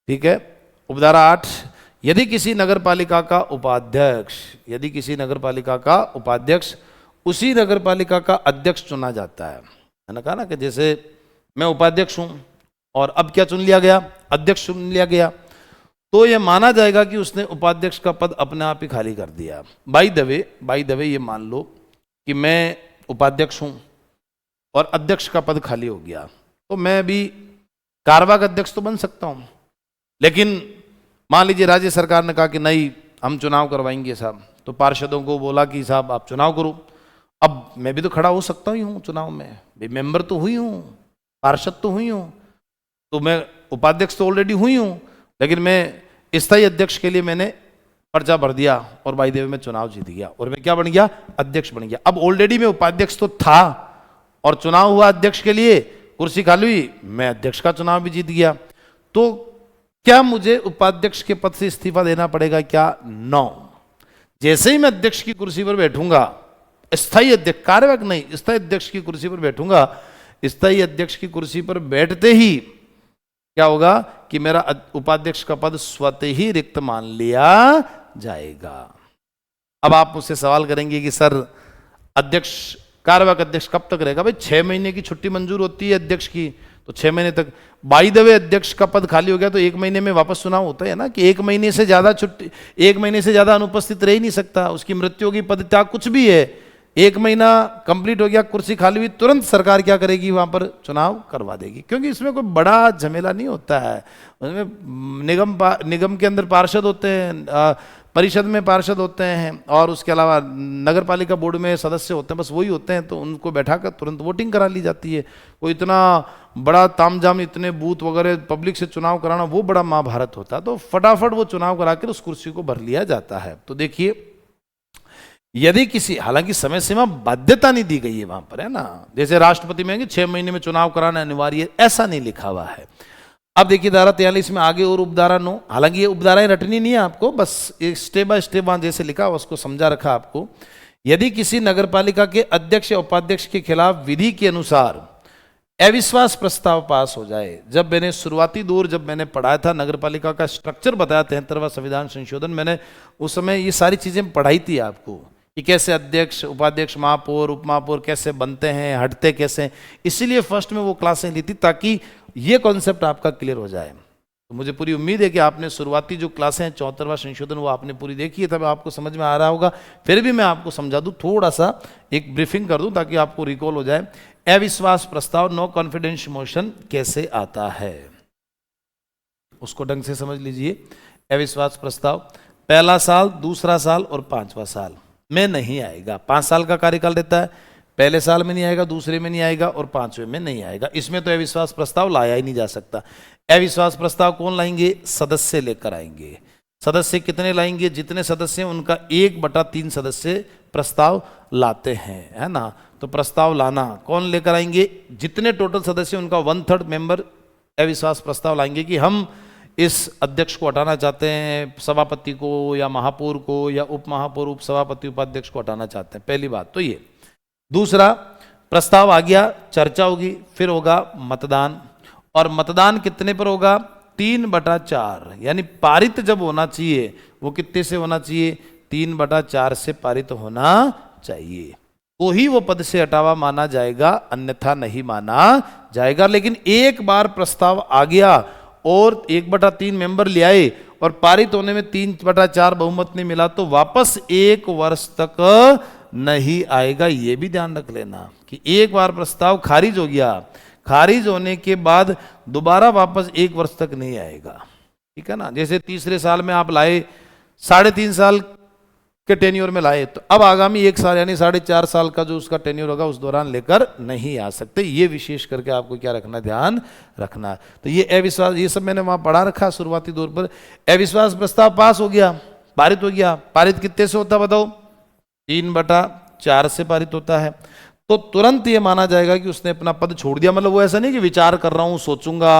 ठीक है। उपधारा 8, यदि किसी नगरपालिका का उपाध्यक्ष, यदि किसी नगरपालिका का उपाध्यक्ष उसी नगरपालिका का अध्यक्ष चुना जाता है, मैंने कहा ना कि जैसे मैं उपाध्यक्ष हूं और अब क्या चुन लिया गया, अध्यक्ष चुन लिया गया, तो यह माना जाएगा कि उसने उपाध्यक्ष का पद अपने आप ही खाली कर दिया। बाय द वे ये मान लो कि मैं उपाध्यक्ष हूं और अध्यक्ष का पद खाली हो गया, तो मैं भी कार्यवाहक अध्यक्ष तो बन सकता हूं, लेकिन मान लीजिए राज्य सरकार ने कहा कि नहीं हम चुनाव करवाएंगे साहब, तो पार्षदों को बोला कि साहब आप चुनाव करो। अब मैं भी तो खड़ा हो सकता ही हूँ चुनाव में, भी मेंबर तो हुई हूँ, पार्षद तो हुई हूँ, तो मैं उपाध्यक्ष तो ऑलरेडी हुई हूँ, लेकिन मैं स्थायी अध्यक्ष के लिए मैंने पर्चा भर दिया और बाय द वे में चुनाव जीत गया और मैं क्या बन गया, अध्यक्ष बन गया। अब ऑलरेडी मैं उपाध्यक्ष तो था और चुनाव हुआ अध्यक्ष के लिए, कुर्सी खाली हुई, मैं अध्यक्ष का चुनाव भी जीत गया, तो क्या मुझे उपाध्यक्ष के पद से इस्तीफा देना पड़ेगा क्या? नो। जैसे ही मैं अध्यक्ष की कुर्सी पर बैठूंगा, स्थायी अध्यक्ष, कार्यवाहक नहीं, स्थायी अध्यक्ष की कुर्सी पर बैठूंगा, स्थायी अध्यक्ष की कुर्सी पर बैठते ही क्या होगा कि मेरा उपाध्यक्ष का पद स्वतः ही रिक्त मान लिया जाएगा। अब आप मुझसे सवाल करेंगे कि सर अध्यक्ष, कार्यवाहक अध्यक्ष कब तक रहेगा? भाई 6 महीने की छुट्टी मंजूर होती है अध्यक्ष की, तो 6 महीने तक। बाय द वे अध्यक्ष का पद खाली हो गया तो 1 महीने में वापस चुनाव होता है ना, कि 1 महीने से ज्यादा छुट्टी, 1 महीने से ज्यादा अनुपस्थित रह ही नहीं सकता, उसकी मृत्यु होगी, पद त्याग, कुछ भी है, 1 महीना कंप्लीट हो गया, कुर्सी खाली हुई, तुरंत सरकार क्या करेगी, वहां पर चुनाव करवा देगी, क्योंकि इसमें कोई बड़ा झमेला नहीं होता है। उसमें निगम के अंदर पार्षद होते हैं, परिषद में पार्षद होते हैं, और उसके अलावा नगर पालिका बोर्ड में सदस्य होते हैं, बस वही होते हैं, तो उनको बैठाकर तुरंत वोटिंग करा ली जाती है। कोई इतना बड़ा तामझाम, इतने बूथ वगैरह पब्लिक से चुनाव कराना, वो बड़ा महाभारत होता है, तो फटाफट वो चुनाव कराकर उस कुर्सी को भर लिया जाता है। तो देखिए, यदि किसी, हालांकि समय सीमा बाध्यता नहीं दी गई है वहां पर, है ना, जैसे राष्ट्रपति में 6 महीने में चुनाव कराना अनिवार्य, ऐसा नहीं लिखा हुआ है। अब देखिए धारा 43 में आगे और उपधारा 9, हालांकि ये उपधाराएं रटनी नहीं है आपको, बस एक स्टेप बाय स्टेप वहां जैसे लिखा उसको समझा रखा आपको। यदि किसी नगरपालिका के अध्यक्ष या उपाध्यक्ष के खिलाफ विधि के अनुसार अविश्वास प्रस्ताव पास हो जाए, जब मैंने शुरुआती दौर, जब मैंने पढ़ाया था नगरपालिका का स्ट्रक्चर बताया 73वां संविधान संशोधन, मैंने उस समय ये सारी चीजें पढ़ाई थी आपको, कि कैसे अध्यक्ष, उपाध्यक्ष, महापौर, उपमहापौर कैसे बनते हैं, हटते कैसे, इसीलिए फर्स्ट में वो क्लासें ली थी ताकि ये कॉन्सेप्ट आपका क्लियर हो जाए। तो मुझे पूरी उम्मीद है कि आपने शुरुआती जो क्लासें हैं 74वां संशोधन वो आपने पूरी देखी है, तब आपको समझ में आ रहा होगा। फिर भी मैं आपको समझा दूं, थोड़ा सा एक ब्रीफिंग कर दूं ताकि आपको रिकॉल हो जाए। अविश्वास प्रस्ताव, नो कॉन्फिडेंस मोशन कैसे आता है, उसको ढंग से समझ लीजिए। अविश्वास प्रस्ताव पहला साल, दूसरा साल और 5वां साल में नहीं आएगा। 5 साल का कार्यकाल रहता है, पहले साल में नहीं आएगा, दूसरे में नहीं आएगा और 5वें में नहीं आएगा। इसमें तो अविश्वास प्रस्ताव लाया ही नहीं जा सकता। अविश्वास प्रस्ताव कौन लाएंगे? सदस्य लेकर आएंगे। सदस्य कितने लाएंगे? जितने सदस्य हैं उनका 1/3 सदस्य प्रस्ताव लाते हैं, है ना। तो प्रस्ताव लाना कौन लेकर आएंगे? जितने टोटल सदस्य उनका 1/3 मेंबर अविश्वास प्रस्ताव लाएंगे कि हम इस अध्यक्ष को हटाना चाहते हैं, सभापति को या महापौर को या उप महापौर, उप सभापति, उपाध्यक्ष को हटाना चाहते हैं। पहली बात तो ये। दूसरा, प्रस्ताव आ गया, चर्चा होगी, फिर होगा मतदान, और मतदान कितने पर होगा? 3/4, यानी पारित जब होना चाहिए वो कितने से होना चाहिए? 3/4 से पारित होना चाहिए, तो ही वो पद से हटावा माना जाएगा, अन्यथा नहीं माना जाएगा। लेकिन एक बार प्रस्ताव आ गया और 1/3 मेंबर ले आए और पारित होने में 3/4 बहुमत नहीं मिला, तो वापस 1 वर्ष तक नहीं आएगा। ये भी ध्यान रख लेना कि एक बार प्रस्ताव खारिज हो गया, खारिज होने के बाद दोबारा वापस 1 वर्ष तक नहीं आएगा, ठीक है ना। जैसे तीसरे साल में आप लाए, 3.5 साल के टेन्योर में लाए, तो अब आगामी 1 साल यानी 4.5 साल का जो उसका टेन्योर होगा उस दौरान लेकर नहीं आ सकते। ये विशेष करके आपको क्या रखना, ध्यान रखना। तो ये अविश्वास, ये सब मैंने वहां पढ़ा रखा शुरुआती दौर पर। अविश्वास प्रस्ताव पास हो गया, पारित हो गया। पारित कितने से होता बताओ? 3/4 से पारित होता है। तो तुरंत ये माना जाएगा कि उसने अपना पद छोड़ दिया। मतलब वो ऐसा नहीं कि विचार कर रहा हूँ, सोचूंगा,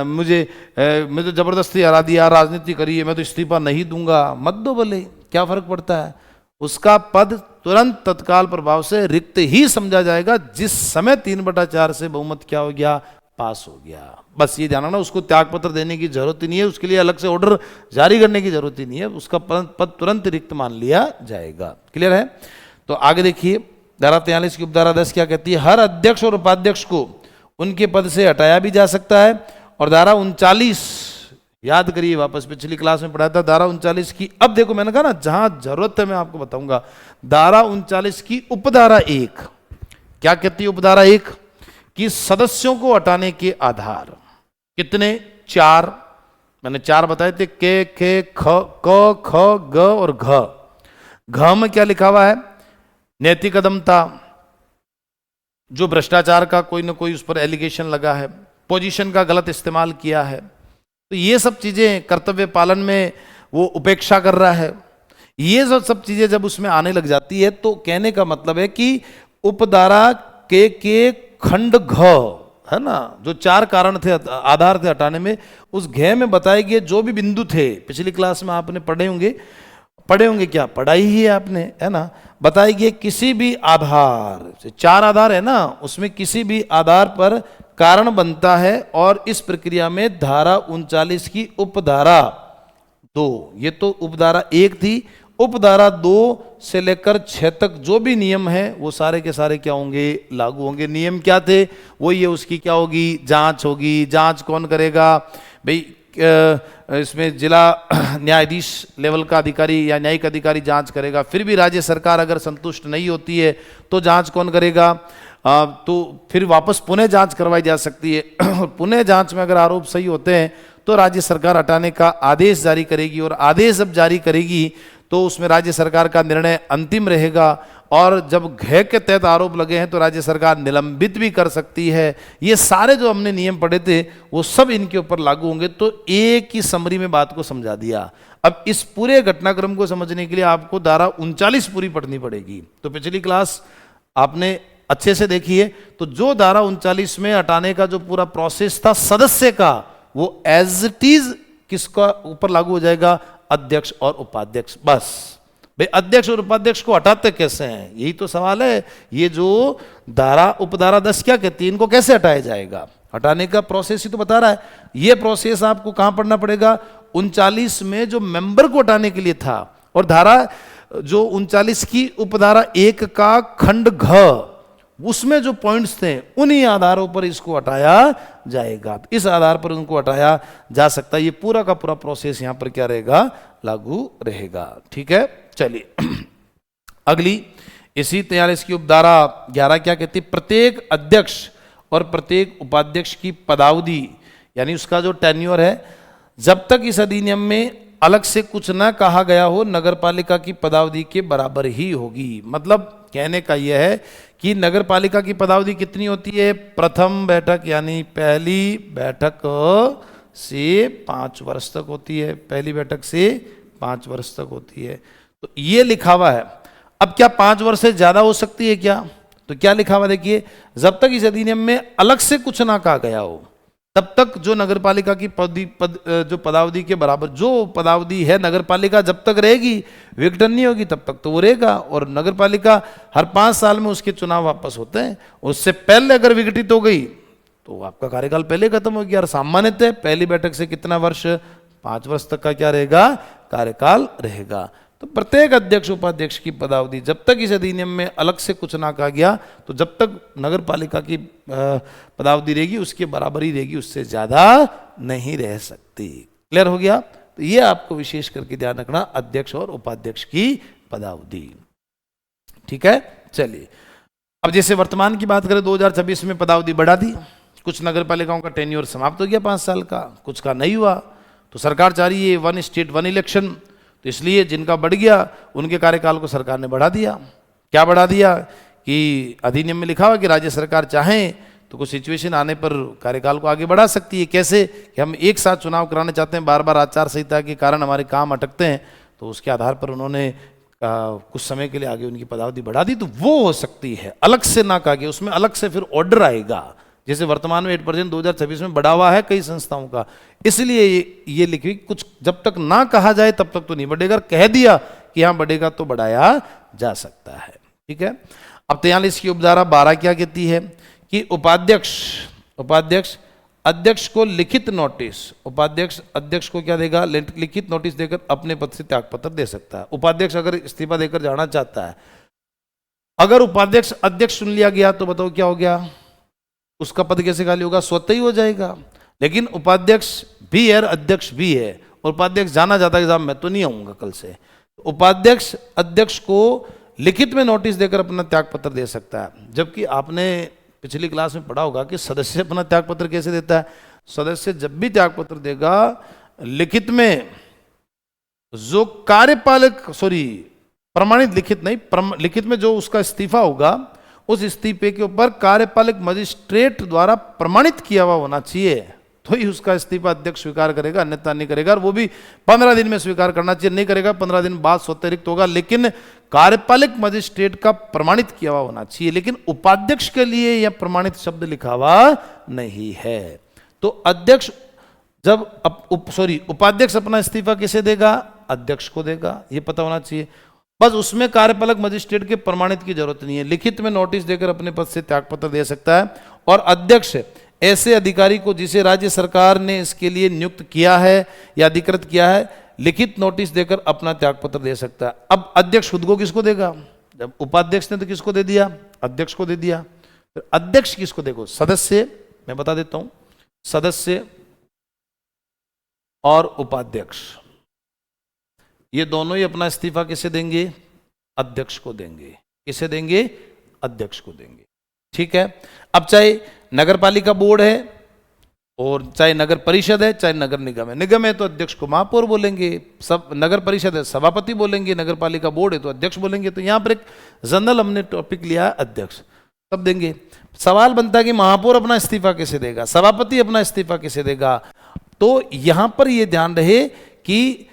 मुझे तो जबरदस्ती हरा दिया, राजनीति करिए, मैं तो इस्तीफा नहीं दूंगा। मत दो बोले, क्या फर्क पड़ता है। उसका पद तुरंत तत्काल प्रभाव से रिक्त ही समझा जाएगा जिस समय 3/4 से बहुमत क्या हो गया, पास हो गया। बस ये जानना, उसको त्यागपत्र देने की जरूरत ही नहीं है, उसके लिए अलग से ऑर्डर जारी करने की जरूरत ही नहीं है, उसका पद तुरंत रिक्त मान लिया जाएगा। क्लियर है। तो आगे देखिए, धारा 43 की उपधारा 10 क्या कहती है, हर अध्यक्ष और उपाध्यक्ष को उनके पद से हटाया भी जा सकता है। और धारा 39 याद करिए, वापस पिछली क्लास में पढ़ाया था धारा 39 की। अब देखो मैंने कहा ना, जहां जरूरत है मैं आपको बताऊंगा। धारा 39 की उपधारा 1 क्या कहती है, उपधारा 1 कि सदस्यों को हटाने के आधार कितने, 4। मैंने 4 बताए थे, के, ख, क, ख, ग और घ। घ में क्या लिखा हुआ है, नैतिक अदमता, जो भ्रष्टाचार का कोई ना कोई उस पर एलिगेशन लगा है, पोजीशन का गलत इस्तेमाल किया है, तो ये सब चीजें, कर्तव्य पालन में वो उपेक्षा कर रहा है, ये सब चीजें जब उसमें आने लग जाती है तो कहने का मतलब है कि उपधारा के खंड घ है ना, जो 4 कारण थे, आधार थे हटाने में, उस घ में बताए गए जो भी बिंदु थे, पिछली क्लास में आपने पढ़े होंगे क्या, पढ़ाई ही है आपने, है ना। बताए गए किसी भी आधार, 4 आधार है ना, उसमें किसी भी आधार पर कारण बनता है। और इस प्रक्रिया में धारा 39 की उपधारा 2, ये तो उपधारा 1 थी, उपधारा 2 से लेकर 6 तक जो भी नियम है वो सारे के सारे क्या होंगे, लागू होंगे। नियम क्या थे, वो ये उसकी क्या होगी, जांच होगी। जांच कौन करेगा भाई, इसमें जिला न्यायाधीश लेवल का अधिकारी या न्यायिक अधिकारी जांच करेगा। फिर भी राज्य सरकार अगर संतुष्ट नहीं होती है तो जांच कौन करेगा, तो फिर वापस पुनः जांच करवाई जा सकती है। और पुनः जांच में अगर आरोप सही होते हैं तो राज्य सरकार हटाने का आदेश जारी करेगी। और आदेश जब जारी करेगी तो उसमें राज्य सरकार का निर्णय अंतिम रहेगा। और जब घ के तहत आरोप लगे हैं तो राज्य सरकार निलंबित भी कर सकती है। ये सारे जो हमने नियम पढ़े थे वो सब इनके ऊपर लागू होंगे। तो एक ही समरी में बात को समझा दिया। अब इस पूरे घटनाक्रम को समझने के लिए आपको धारा 39 पूरी पढ़नी पड़ेगी। तो पिछली क्लास आपने अच्छे से देखी है। तो जो धारा 39 में हटाने का जो पूरा प्रोसेस था सदस्य का, वो एज इट इज किसका ऊपर लागू हो जाएगा, अध्यक्ष और उपाध्यक्ष। बस भाई, अध्यक्ष और उपाध्यक्ष को हटाते कैसे हैं, यही तो सवाल है। ये जो धारा उपधारा 10 क्या कहती है, इनको कैसे हटाया जाएगा, हटाने का प्रोसेस ही तो बता रहा है। ये प्रोसेस आपको कहां पढ़ना पड़ेगा, 39 में जो मेंबर को हटाने के लिए था। और धारा जो 39 की उपधारा 1 का खंड घ, उसमें जो पॉइंट्स थे उन्हीं आधारों पर इसको हटाया जाएगा। इस आधार पर उनको हटाया जा सकता है। ये पूरा का पूरा प्रोसेस यहां पर क्या रहेगा, लागू रहेगा। ठीक है, चलिए अगली इसी 43 की उपधारा 11 क्या कहती, प्रत्येक अध्यक्ष और प्रत्येक उपाध्यक्ष की पदावधि, यानी उसका जो टेन्योर है, जब तक इस अधिनियम में अलग से कुछ न कहा गया हो, नगरपालिका की पदावधि के बराबर ही होगी। मतलब कहने का यह है कि नगरपालिका की पदावधि कितनी होती है, प्रथम बैठक यानी पहली बैठक से 5 वर्ष तक होती है। पहली बैठक से 5 वर्ष तक होती है। तो ये लिखा हुआ है। अब क्या 5 वर्ष से ज्यादा हो सकती है क्या, तो क्या लिखा हुआ देखिए, जब तक इस अधिनियम में अलग से कुछ ना कहा गया हो तब तक जो नगरपालिका की जो पदावधि के बराबर जो पदावधि है नगरपालिका जब तक रहेगी, विघटन नहीं होगी तब तक तो वो रहेगा। और नगरपालिका हर 5 साल में उसके चुनाव वापस होते हैं। उससे पहले अगर विघटित हो गई तो आपका कार्यकाल पहले खत्म हो गया। और सामान्यतः पहली बैठक से कितना वर्ष, 5 वर्ष तक का क्या रहेगा, कार्यकाल रहेगा। तो प्रत्येक अध्यक्ष उपाध्यक्ष की पदावधि जब तक इस अधिनियम में अलग से कुछ ना कहा गया, तो जब तक नगरपालिका की पदावधि रहेगी उसके बराबर ही रहेगी, उससे ज्यादा नहीं रह सकती। क्लियर हो गया। तो ये आपको विशेष करके ध्यान रखना, अध्यक्ष और उपाध्यक्ष की पदावधि। ठीक है, चलिए अब जैसे वर्तमान की बात करें, 2026 में पदावधि बढ़ा दी। कुछ नगरपालिकाओं का टेन्योर समाप्त हो गया 5 साल का, कुछ का नहीं हुआ। तो सरकार चाह रही है 1 स्टेट 1 इलेक्शन, तो इसलिए जिनका बढ़ गया उनके कार्यकाल को सरकार ने बढ़ा दिया। क्या बढ़ा दिया कि अधिनियम में लिखा हुआ कि राज्य सरकार चाहें तो कुछ सिचुएशन आने पर कार्यकाल को आगे बढ़ा सकती है। कैसे कि हम एक साथ चुनाव कराने चाहते हैं, बार बार आचार संहिता के कारण हमारे काम अटकते हैं, तो उसके आधार पर उन्होंने कुछ समय के लिए आगे उनकी पदावधि बढ़ा दी तो वो हो सकती है, अलग से ना कहा गया, उसमें अलग से फिर ऑर्डर आएगा। जैसे वर्तमान में 8% 2026 में बढ़ा हुआ है कई संस्थाओं का, इसलिए ये लिखी कुछ जब तक ना कहा जाए तब तक तो नहीं बढ़ेगा, कह दिया कि हाँ बढ़ेगा तो बढ़ाया जा सकता है। ठीक है। अब 43 की उपधारा 12 क्या कहती है कि उपाध्यक्ष अध्यक्ष को लिखित नोटिस, उपाध्यक्ष अध्यक्ष को क्या देगा, लिखित नोटिस देकर अपने पद से त्यागपत्र दे सकता है। उपाध्यक्ष अगर इस्तीफा देकर जाना चाहता है, अगर उपाध्यक्ष अध्यक्ष चुन लिया गया तो बताओ क्या हो गया, उसका पद कैसे खाली होगा, स्वतः ही हो जाएगा। लेकिन उपाध्यक्ष भी है, अध्यक्ष भी है, और उपाध्यक्ष जाना चाहता है कि साहब मैं तो नहीं आऊंगा कल से, उपाध्यक्ष अध्यक्ष को लिखित में नोटिस देकर अपना त्यागपत्र दे सकता है। जबकि आपने पिछली क्लास में पढ़ा होगा कि सदस्य अपना त्यागपत्र कैसे देता है। सदस्य जब भी त्यागपत्र देगा लिखित में, जो कार्यपालक प्रमाणित लिखित नहीं, लिखित में जो उसका इस्तीफा होगा उस इस्तीफे के ऊपर कार्यपालक मजिस्ट्रेट द्वारा प्रमाणित किया हुआ होना चाहिए, तो ही उसका इस्तीफा अध्यक्ष स्वीकार करेगा, अन्यथा नहीं करेगा। और वो भी 15 दिन में स्वीकार करना चाहिए, नहीं करेगा 15 दिन बाद स्वतः रिक्त होगा, लेकिन कार्यपालक मजिस्ट्रेट का प्रमाणित किया हुआ होना चाहिए। लेकिन उपाध्यक्ष के लिए यह प्रमाणित शब्द लिखा हुआ नहीं है। तो अध्यक्ष उपाध्यक्ष अपना इस्तीफा किसे देगा, अध्यक्ष को देगा, यह पता होना चाहिए। बस उसमें कार्यपालक मजिस्ट्रेट के प्रमाणित की जरूरत नहीं है, लिखित में नोटिस देकर अपने पद से त्यागपत्र दे सकता है। और अध्यक्ष ऐसे अधिकारी को जिसे राज्य सरकार ने इसके लिए नियुक्त किया है या अधिकृत किया है, लिखित नोटिस देकर अपना त्यागपत्र दे सकता है। अब अध्यक्ष खुद को किसको देगा, जब उपाध्यक्ष ने तो किसको दे दिया, अध्यक्ष को दे दिया, फिर अध्यक्ष किसको देखो, सदस्य, मैं बता देता हूं, सदस्य और उपाध्यक्ष ये दोनों ही अपना इस्तीफा किसे देंगे, अध्यक्ष को देंगे। किसे देंगे, अध्यक्ष को देंगे। ठीक है। अब चाहे नगर पालिका बोर्ड है और चाहे नगर परिषद है, चाहे नगर निगम है, निगम है तो अध्यक्ष को महापौर बोलेंगे, सब नगर परिषद है सभापति बोलेंगे, नगर पालिका बोर्ड है तो अध्यक्ष बोलेंगे। तो यहां पर एक जनरल हमने टॉपिक लिया, अध्यक्ष सब देंगे। सवाल बनता है कि महापौर अपना इस्तीफा कैसे देगा, सभापति अपना इस्तीफा कैसे देगा। तो यहां पर यह ध्यान रहे कि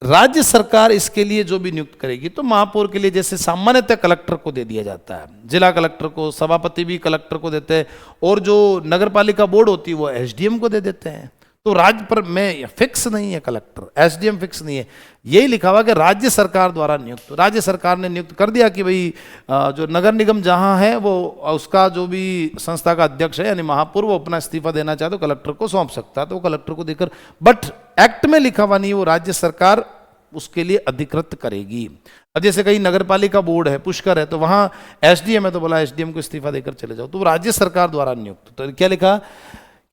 राज्य सरकार इसके लिए जो भी नियुक्त करेगी, तो महापौर के लिए जैसे सामान्यतः कलेक्टर को दे दिया जाता है, जिला कलेक्टर को, सभापति भी कलेक्टर को देते हैं, और जो नगरपालिका बोर्ड होती है वो एसडीएम को दे देते हैं। तो राज्य पर में फिक्स नहीं है, कलेक्टर एसडीएम फिक्स नहीं है, यही लिखा हुआ कि राज्य सरकार द्वारा नियुक्त। राज्य सरकार ने नियुक्त कर दिया कि भाई जो नगर निगम जहां है वो उसका जो भी संस्था का अध्यक्ष है यानी महापौर, वो अपना इस्तीफा देना चाहे तो कलेक्टर को सौंप सकता है, तो वो कलेक्टर को देकर, बट एक्ट में लिखा हुआ नहीं, वो राज्य सरकार उसके लिए अधिकृत करेगी। अब जैसे कहीं नगर पालिका बोर्ड है, पुष्कर है, तो वहां एसडीएम है तो बोला एसडीएम को इस्तीफा देकर चले जाओ, तो वो राज्य सरकार द्वारा नियुक्त। तो क्या लिखा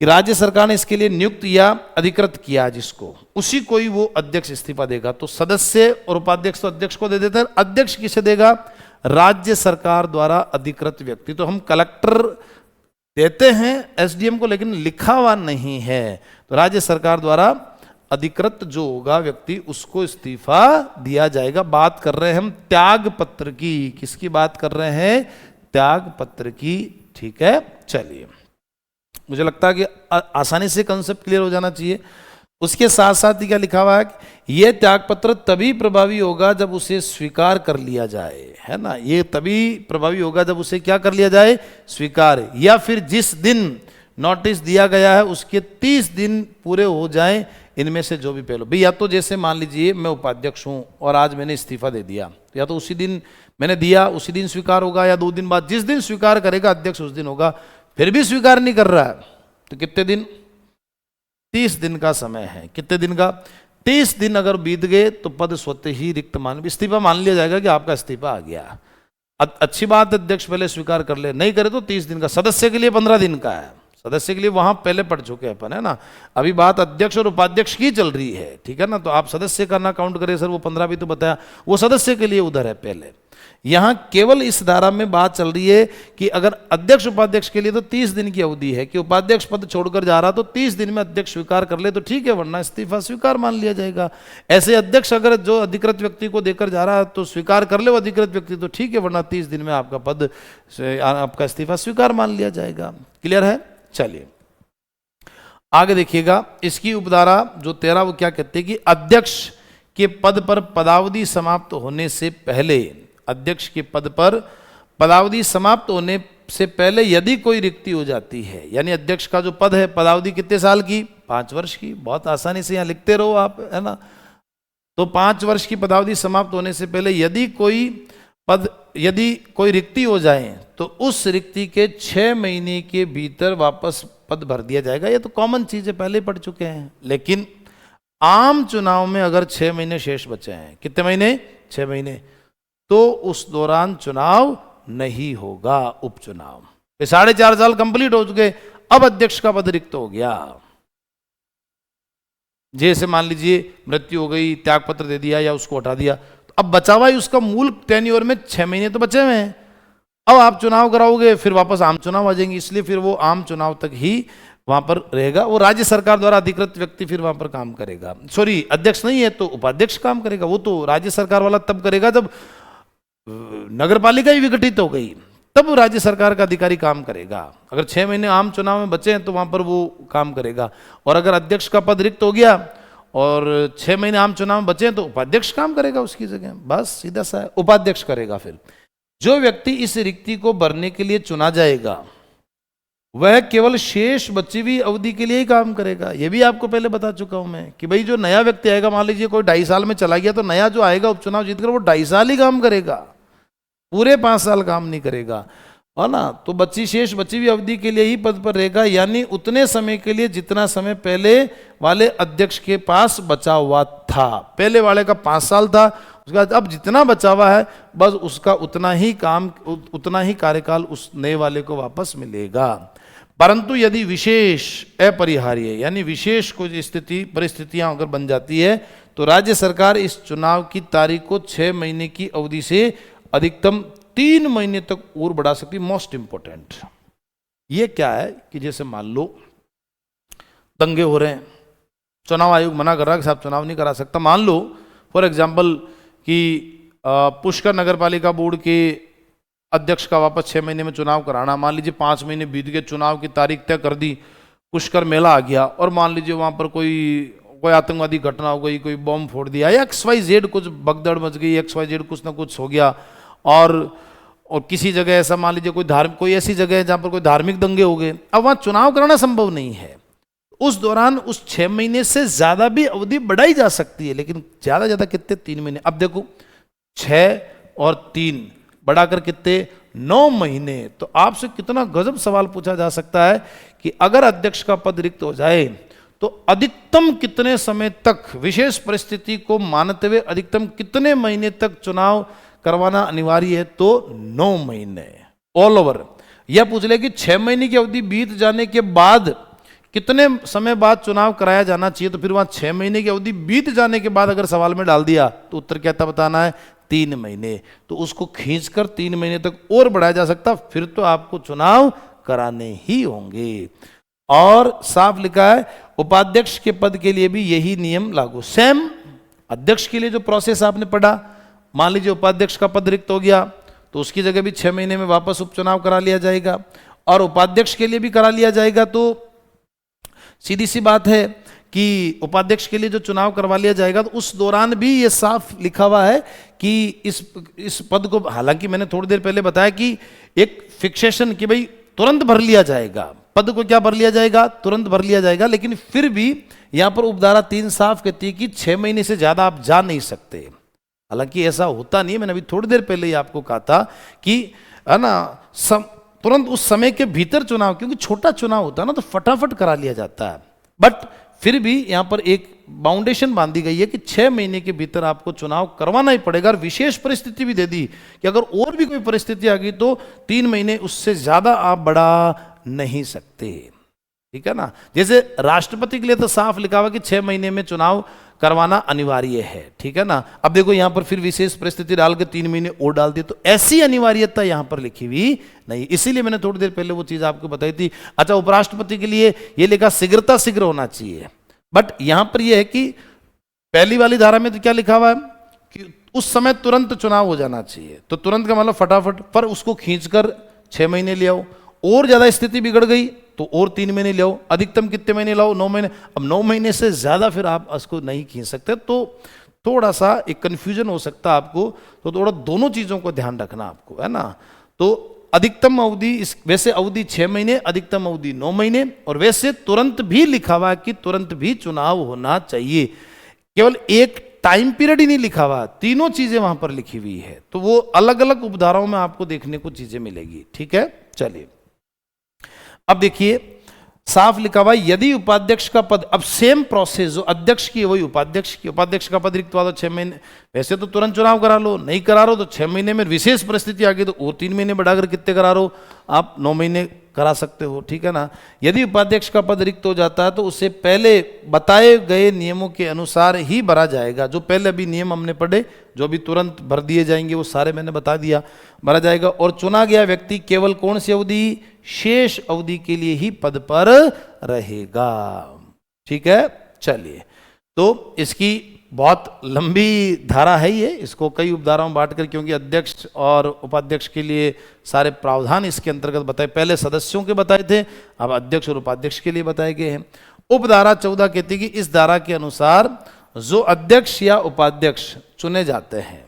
कि राज्य सरकार ने इसके लिए नियुक्त या अधिकृत किया जिसको, उसी को ही वो अध्यक्ष इस्तीफा देगा। तो सदस्य और उपाध्यक्ष तो अध्यक्ष को दे देते हैं, अध्यक्ष किसे देगा, राज्य सरकार द्वारा अधिकृत व्यक्ति। तो हम कलेक्टर देते हैं एसडीएम को, लेकिन लिखा हुआ नहीं है, तो राज्य सरकार द्वारा अधिकृत जो होगा व्यक्ति उसको इस्तीफा दिया जाएगा। बात कर रहे हैं हम त्याग पत्र की, किसकी बात कर रहे हैं, त्याग पत्र की। ठीक है, चलिए, मुझे लगता है कि आसानी से कंसेप्ट क्लियर हो जाना चाहिए। उसके साथ साथ ही क्या लिखा हुआ है कि यह त्यागपत्र तभी प्रभावी होगा जब उसे स्वीकार कर लिया जाए, है ना, ये तभी प्रभावी होगा जब उसे क्या कर लिया जाए, स्वीकार, या फिर जिस दिन नोटिस दिया गया है उसके 30 दिन पूरे हो जाएं, इनमें से जो भी पहले भाई, या तो जैसे मान लीजिए मैं उपाध्यक्ष हूं और आज मैंने इस्तीफा दे दिया, या तो उसी दिन मैंने दिया उसी दिन स्वीकार होगा, या 2 दिन बाद, जिस दिन स्वीकार करेगा अध्यक्ष उस दिन होगा। फिर भी स्वीकार नहीं कर रहा है तो कितने दिन, 30 दिन का समय है। कितने दिन का, 30 दिन अगर बीत गए तो पद स्वतः ही रिक्त इस्तीफा मान लिया जाएगा कि आपका इस्तीफा आ गया। अच्छी बात, अध्यक्ष पहले स्वीकार कर ले, नहीं करे तो 30 दिन का। सदस्य के लिए 15 दिन का है, सदस्य के लिए वहां पहले पढ़ चुके हैं अपन, है ना। अभी बात अध्यक्ष और उपाध्यक्ष की चल रही है, ठीक है ना। तो आप सदस्य का ना काउंट करें सर, वो 15 भी तो बताया, वो सदस्य के लिए उधर है पहले। यहां केवल इस धारा में बात चल रही है कि अगर अध्यक्ष उपाध्यक्ष के लिए तो 30 दिन की अवधि है कि उपाध्यक्ष पद छोड़कर जा रहा तो 30 दिन में अध्यक्ष स्वीकार कर ले तो ठीक है, वरना इस्तीफा स्वीकार मान लिया जाएगा। ऐसे अध्यक्ष अगर जो अधिकृत व्यक्ति को देकर जा रहा है तो स्वीकार कर ले वो अधिकृत व्यक्ति तो ठीक है, वरना 30 दिन में आपका पद, आपका इस्तीफा स्वीकार मान लिया जाएगा। क्लियर है, चलिए आगे देखिएगा। इसकी उपधारा जो 13 वो क्या कहते हैं कि अध्यक्ष के पद पर पदावधि समाप्त होने से पहले, अध्यक्ष के पद पर पदावधि समाप्त होने से पहले यदि कोई रिक्ति हो जाती है, यानी अध्यक्ष का जो पद है पदावधि कितने साल की, 5 वर्ष की। बहुत आसानी से यहाँ लिखते रहो आप, है ना। तो 5 वर्ष की पदावधि समाप्त होने से पहले यदि कोई रिक्ति हो जाए तो उस रिक्ति के 6 महीने के भीतर वापस पद भर दिया जाएगा। ये तो कॉमन चीज है, पहले पढ़ चुके हैं। लेकिन आम चुनाव में अगर 6 महीने शेष बचे हैं, कितने महीने, 6 महीने, तो उस दौरान चुनाव नहीं होगा, उपचुनाव। 4.5 साल कंप्लीट हो चुके, अब अध्यक्ष का पद रिक्त हो गया। जैसे मान लीजिए मृत्यु हो गई, त्याग पत्र दे दिया या उसको हटा दिया, तो अब बचा हुआ उसका मूल टेन्योर में 6 महीने तो बचे हुए हैं। अब आप चुनाव कराओगे, फिर वापस आम चुनाव आ जाएंगे, इसलिए फिर वो आम चुनाव तक ही वहां पर रहेगा। वो राज्य सरकार द्वारा अधिकृत व्यक्ति फिर वहां पर काम करेगा। सॉरी, अध्यक्ष नहीं है तो उपाध्यक्ष काम करेगा। वो तो राज्य सरकार वाला तब करेगा जब नगर पालिका ही विघटित हो गई, तब राज्य सरकार का अधिकारी काम करेगा। अगर 6 महीने आम चुनाव में बचे हैं तो वहां पर वो काम करेगा। और अगर अध्यक्ष का पद रिक्त हो गया और 6 महीने आम चुनाव में बचे हैं तो उपाध्यक्ष काम करेगा उसकी जगह, बस सीधा सा है, उपाध्यक्ष करेगा। फिर जो व्यक्ति इस रिक्ति को भरने के लिए चुना जाएगा वह केवल शेष बची हुई अवधि के लिए ही काम करेगा। यह भी आपको पहले बता चुका हूं मैं कि भाई जो नया व्यक्ति आएगा, मान लीजिए कोई 2.5 साल में चला गया, तो नया जो आएगा उपचुनाव जीतकर वो 2.5 साल ही काम करेगा, पूरे 5 साल काम नहीं करेगा, है ना। तो शेष बची हुई अवधि के लिए ही पद पर रहेगा, यानी उतने समय के लिए जितना समय पहले वाले अध्यक्ष के पास बचा हुआ था। पहले वाले का 5 साल था, उसके बाद अब जितना बचा हुआ है बस उसका उतना ही कार्यकाल उस नए वाले को वापस मिलेगा। परंतु यदि विशेष अपरिहार्य, यानी विशेष कोई परिस्थितियां अगर बन जाती है, तो राज्य सरकार इस चुनाव की तारीख को 6 महीने की अवधि से अधिकतम 3 महीने तक और बढ़ा सकती है। मोस्ट इंपोर्टेंट ये क्या है कि जैसे मान लो दंगे हो रहे हैं, चुनाव आयोग मना कर रहा है कि साहब चुनाव नहीं करा सकता। मान लो फॉर एग्जाम्पल कि पुष्कर नगर पालिका बोर्ड के अध्यक्ष का वापस 6 महीने में चुनाव कराना, मान लीजिए 5 महीने बीत गए, चुनाव की तारीख तय कर दी, पुष्कर मेला आ गया और मान लीजिए वहां पर कोई आतंकवादी घटना हो गई, कोई बम फोड़ दिया या XYZ कुछ भगदड़ मच गई, XYZ कुछ ना कुछ हो गया, और किसी जगह ऐसा मान लीजिए कोई ऐसी जगह है जहां पर कोई धार्मिक दंगे हो गए, अब वहां चुनाव कराना संभव नहीं है। उस दौरान उस 6 महीने से ज्यादा भी अवधि बढ़ाई जा सकती है, लेकिन ज्यादा कितने, 3 महीने। अब देखो 6 और 3 बढ़ाकर कितने, 9 महीने। तो आपसे कितना गजब सवाल पूछा जा सकता है कि अगर अध्यक्ष का पद रिक्त हो जाए तो अधिकतम कितने समय तक, विशेष परिस्थिति को मानते हुए अधिकतम कितने महीने तक चुनाव करवाना अनिवार्य है, तो 9 महीने ऑल ओवर। यह पूछ ले कि 6 महीने की अवधि बीत जाने के बाद कितने समय बाद चुनाव कराया जाना चाहिए, तो फिर वहां 6 महीने की अवधि बीत जाने के बाद अगर सवाल में डाल दिया तो उत्तर क्या था बताना है, 3 महीने। तो उसको खींचकर 3 महीने तक और बढ़ाया जा सकता, फिर तो आपको चुनाव कराने ही होंगे। और साफ लिखा है उपाध्यक्ष के पद के लिए भी यही नियम लागू। सेम अध्यक्ष के लिए जो प्रोसेस आपने पढ़ा, मान लीजिए उपाध्यक्ष का पद रिक्त हो गया तो उसकी जगह भी 6 महीने में वापस उपचुनाव करा लिया जाएगा, और उपाध्यक्ष के लिए भी करा लिया जाएगा। तो सीधी सी बात है कि उपाध्यक्ष के लिए जो चुनाव करवा लिया जाएगा तो उस दौरान भी ये साफ लिखा हुआ है कि इस पद को, हालांकि मैंने थोड़ी देर पहले बताया कि एक फिक्सेशन कि भाई तुरंत भर लिया जाएगा, पद को क्या भर लिया जाएगा, तुरंत भर लिया जाएगा, लेकिन फिर भी यहां पर उपधारा 3 साफ कहती है कि 6 महीने से ज्यादा आप जा नहीं सकते। हालांकि ऐसा होता नहीं है, मैंने अभी थोड़ी देर पहले ही आपको कहा था कि है ना, तुरंत उस समय के भीतर चुनाव, क्योंकि छोटा चुनाव होता है ना तो फटाफट करा लिया जाता है, बट फिर भी यहां पर एक बाउंडेशन बांधी गई है कि 6 महीने के भीतर आपको चुनाव करवाना ही पड़ेगा। और विशेष परिस्थिति भी दे दी कि अगर और भी कोई परिस्थिति आ गई तो 3 महीने उससे ज्यादा आप बढ़ा नहीं सकते, ठीक है ना। जैसे राष्ट्रपति के लिए तो साफ लिखा हुआ कि 6 महीने में चुनाव करवाना अनिवार्य है, ठीक है ना। अब देखो यहां पर फिर विशेष परिस्थिति डाल के 3 महीने और डाल दिए, तो ऐसी अनिवार्यता यहां पर लिखी हुई नहीं, इसीलिए मैंने थोड़ी देर पहले वो चीज आपको बताई थी। अच्छा, उपराष्ट्रपति के लिए ये लिखा शीघ्र होना चाहिए, बट यहां पर यह है कि पहली वाली धारा में तो क्या लिखा हुआ है कि उस समय तुरंत चुनाव हो जाना चाहिए, तो तुरंत का मतलब फटाफट, पर उसको खींचकर 6 महीने ले आओ, और ज्यादा स्थिति बिगड़ गई तो और 3 महीने ले आओ, अधिकतम कितने महीने लाओ, 9 महीने। अब 9 महीने से ज्यादा फिर आप उसको नहीं खींच सकते, तो थोड़ा सा एक कन्फ्यूजन हो सकता है आपको, तो थोड़ा दोनों चीज़ों को ध्यान रखना आपको, है ना। तो अधिकतम अवधि वैसे अवधि 6 महीने, अधिकतम अवधि 9 महीने, और वैसे तुरंत भी लिखा हुआ है कि तुरंत भी चुनाव होना चाहिए। केवल एक टाइम पीरियड ही नहीं लिखा हुआ, तीनों चीजें वहां पर लिखी हुई है, तो वो अलग अलग उपधाराओं में आपको देखने को चीजें मिलेगी। ठीक है, चलिए अब देखिए साफ लिखा हुआ यदि उपाध्यक्ष का पद, अब सेम प्रोसेस जो अध्यक्ष की है वही उपाध्यक्ष की। उपाध्यक्ष का पद रिक्त हुआ तो 6 महीने, वैसे तो तुरंत चुनाव करा लो, नहीं करा लो तो 6 महीने में, विशेष परिस्थिति आ गई तो और 3 महीने बढ़ाकर कितने करा लो आप, 9 महीने करा सकते हो। ठीक है ना। यदि उपाध्यक्ष का पद रिक्त हो जाता है तो उसे पहले बताए गए नियमों के अनुसार ही भरा जाएगा। जो पहले अभी नियम हमने पढ़े, जो भी तुरंत भर दिए जाएंगे वो सारे मैंने बता दिया, भरा जाएगा। और चुना गया व्यक्ति केवल कौन सी अवधि, शेष अवधि के लिए ही पद पर रहेगा। ठीक है, चलिए तो इसकी बहुत लंबी धारा है ये, इसको कई उपधाराओं में बांटकर, क्योंकि अध्यक्ष और उपाध्यक्ष के लिए सारे प्रावधान इसके अंतर्गत बताए, पहले सदस्यों के बताए थे, अब अध्यक्ष और उपाध्यक्ष के लिए बताए गए हैं। उपधारा 14 कहती है कि इस धारा के अनुसार जो अध्यक्ष या उपाध्यक्ष चुने जाते हैं,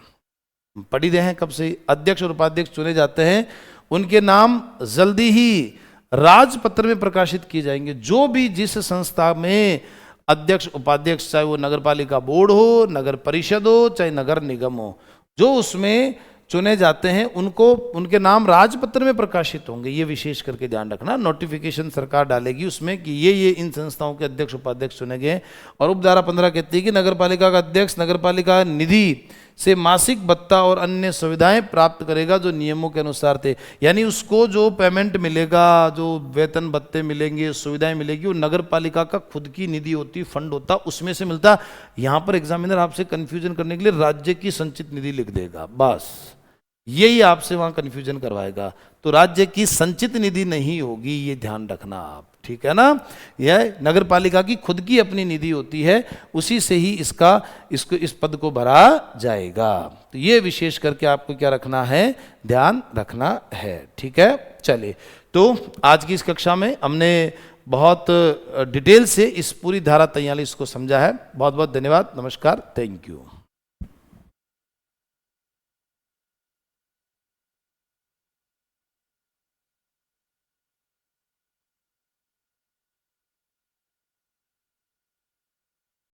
पढ़ी रहे हैं कब से, अध्यक्ष और उपाध्यक्ष चुने जाते हैं, उनके नाम जल्दी ही राजपत्र में प्रकाशित किए जाएंगे। जो भी जिस संस्था में अध्यक्ष उपाध्यक्ष, चाहे वो नगर पालिका बोर्ड हो, नगर परिषद हो, चाहे नगर निगम हो, जो उसमें चुने जाते हैं उनको, उनके नाम राजपत्र में प्रकाशित होंगे। ये विशेष करके ध्यान रखना, नोटिफिकेशन सरकार डालेगी उसमें कि ये इन संस्थाओं के अध्यक्ष उपाध्यक्ष चुने गए। और उपधारा 15 कहती है कि नगर पालिका का अध्यक्ष नगर पालिका निधि से मासिक भत्ता और अन्य सुविधाएं प्राप्त करेगा जो नियमों के अनुसार थे। यानी उसको जो पेमेंट मिलेगा, जो वेतन भत्ते मिलेंगे, सुविधाएं मिलेगी, वो नगर पालिका का खुद की निधि होती, फंड होता, उसमें से मिलता। यहां पर एग्जामिनर आपसे कंफ्यूजन करने के लिए राज्य की संचित निधि लिख देगा, बस यही आपसे वहां कंफ्यूजन करवाएगा। तो राज्य की संचित निधि नहीं होगी, ये ध्यान रखना आप। ठीक है ना। यह नगर पालिका की खुद की अपनी निधि होती है, उसी से ही इसको इस पद को भरा जाएगा। तो ये विशेष करके आपको क्या रखना है, ध्यान रखना है। ठीक है, चलिए तो आज की इस कक्षा में हमने बहुत डिटेल से इस पूरी धारा 43 को समझा है। बहुत बहुत धन्यवाद, नमस्कार, थैंक यू।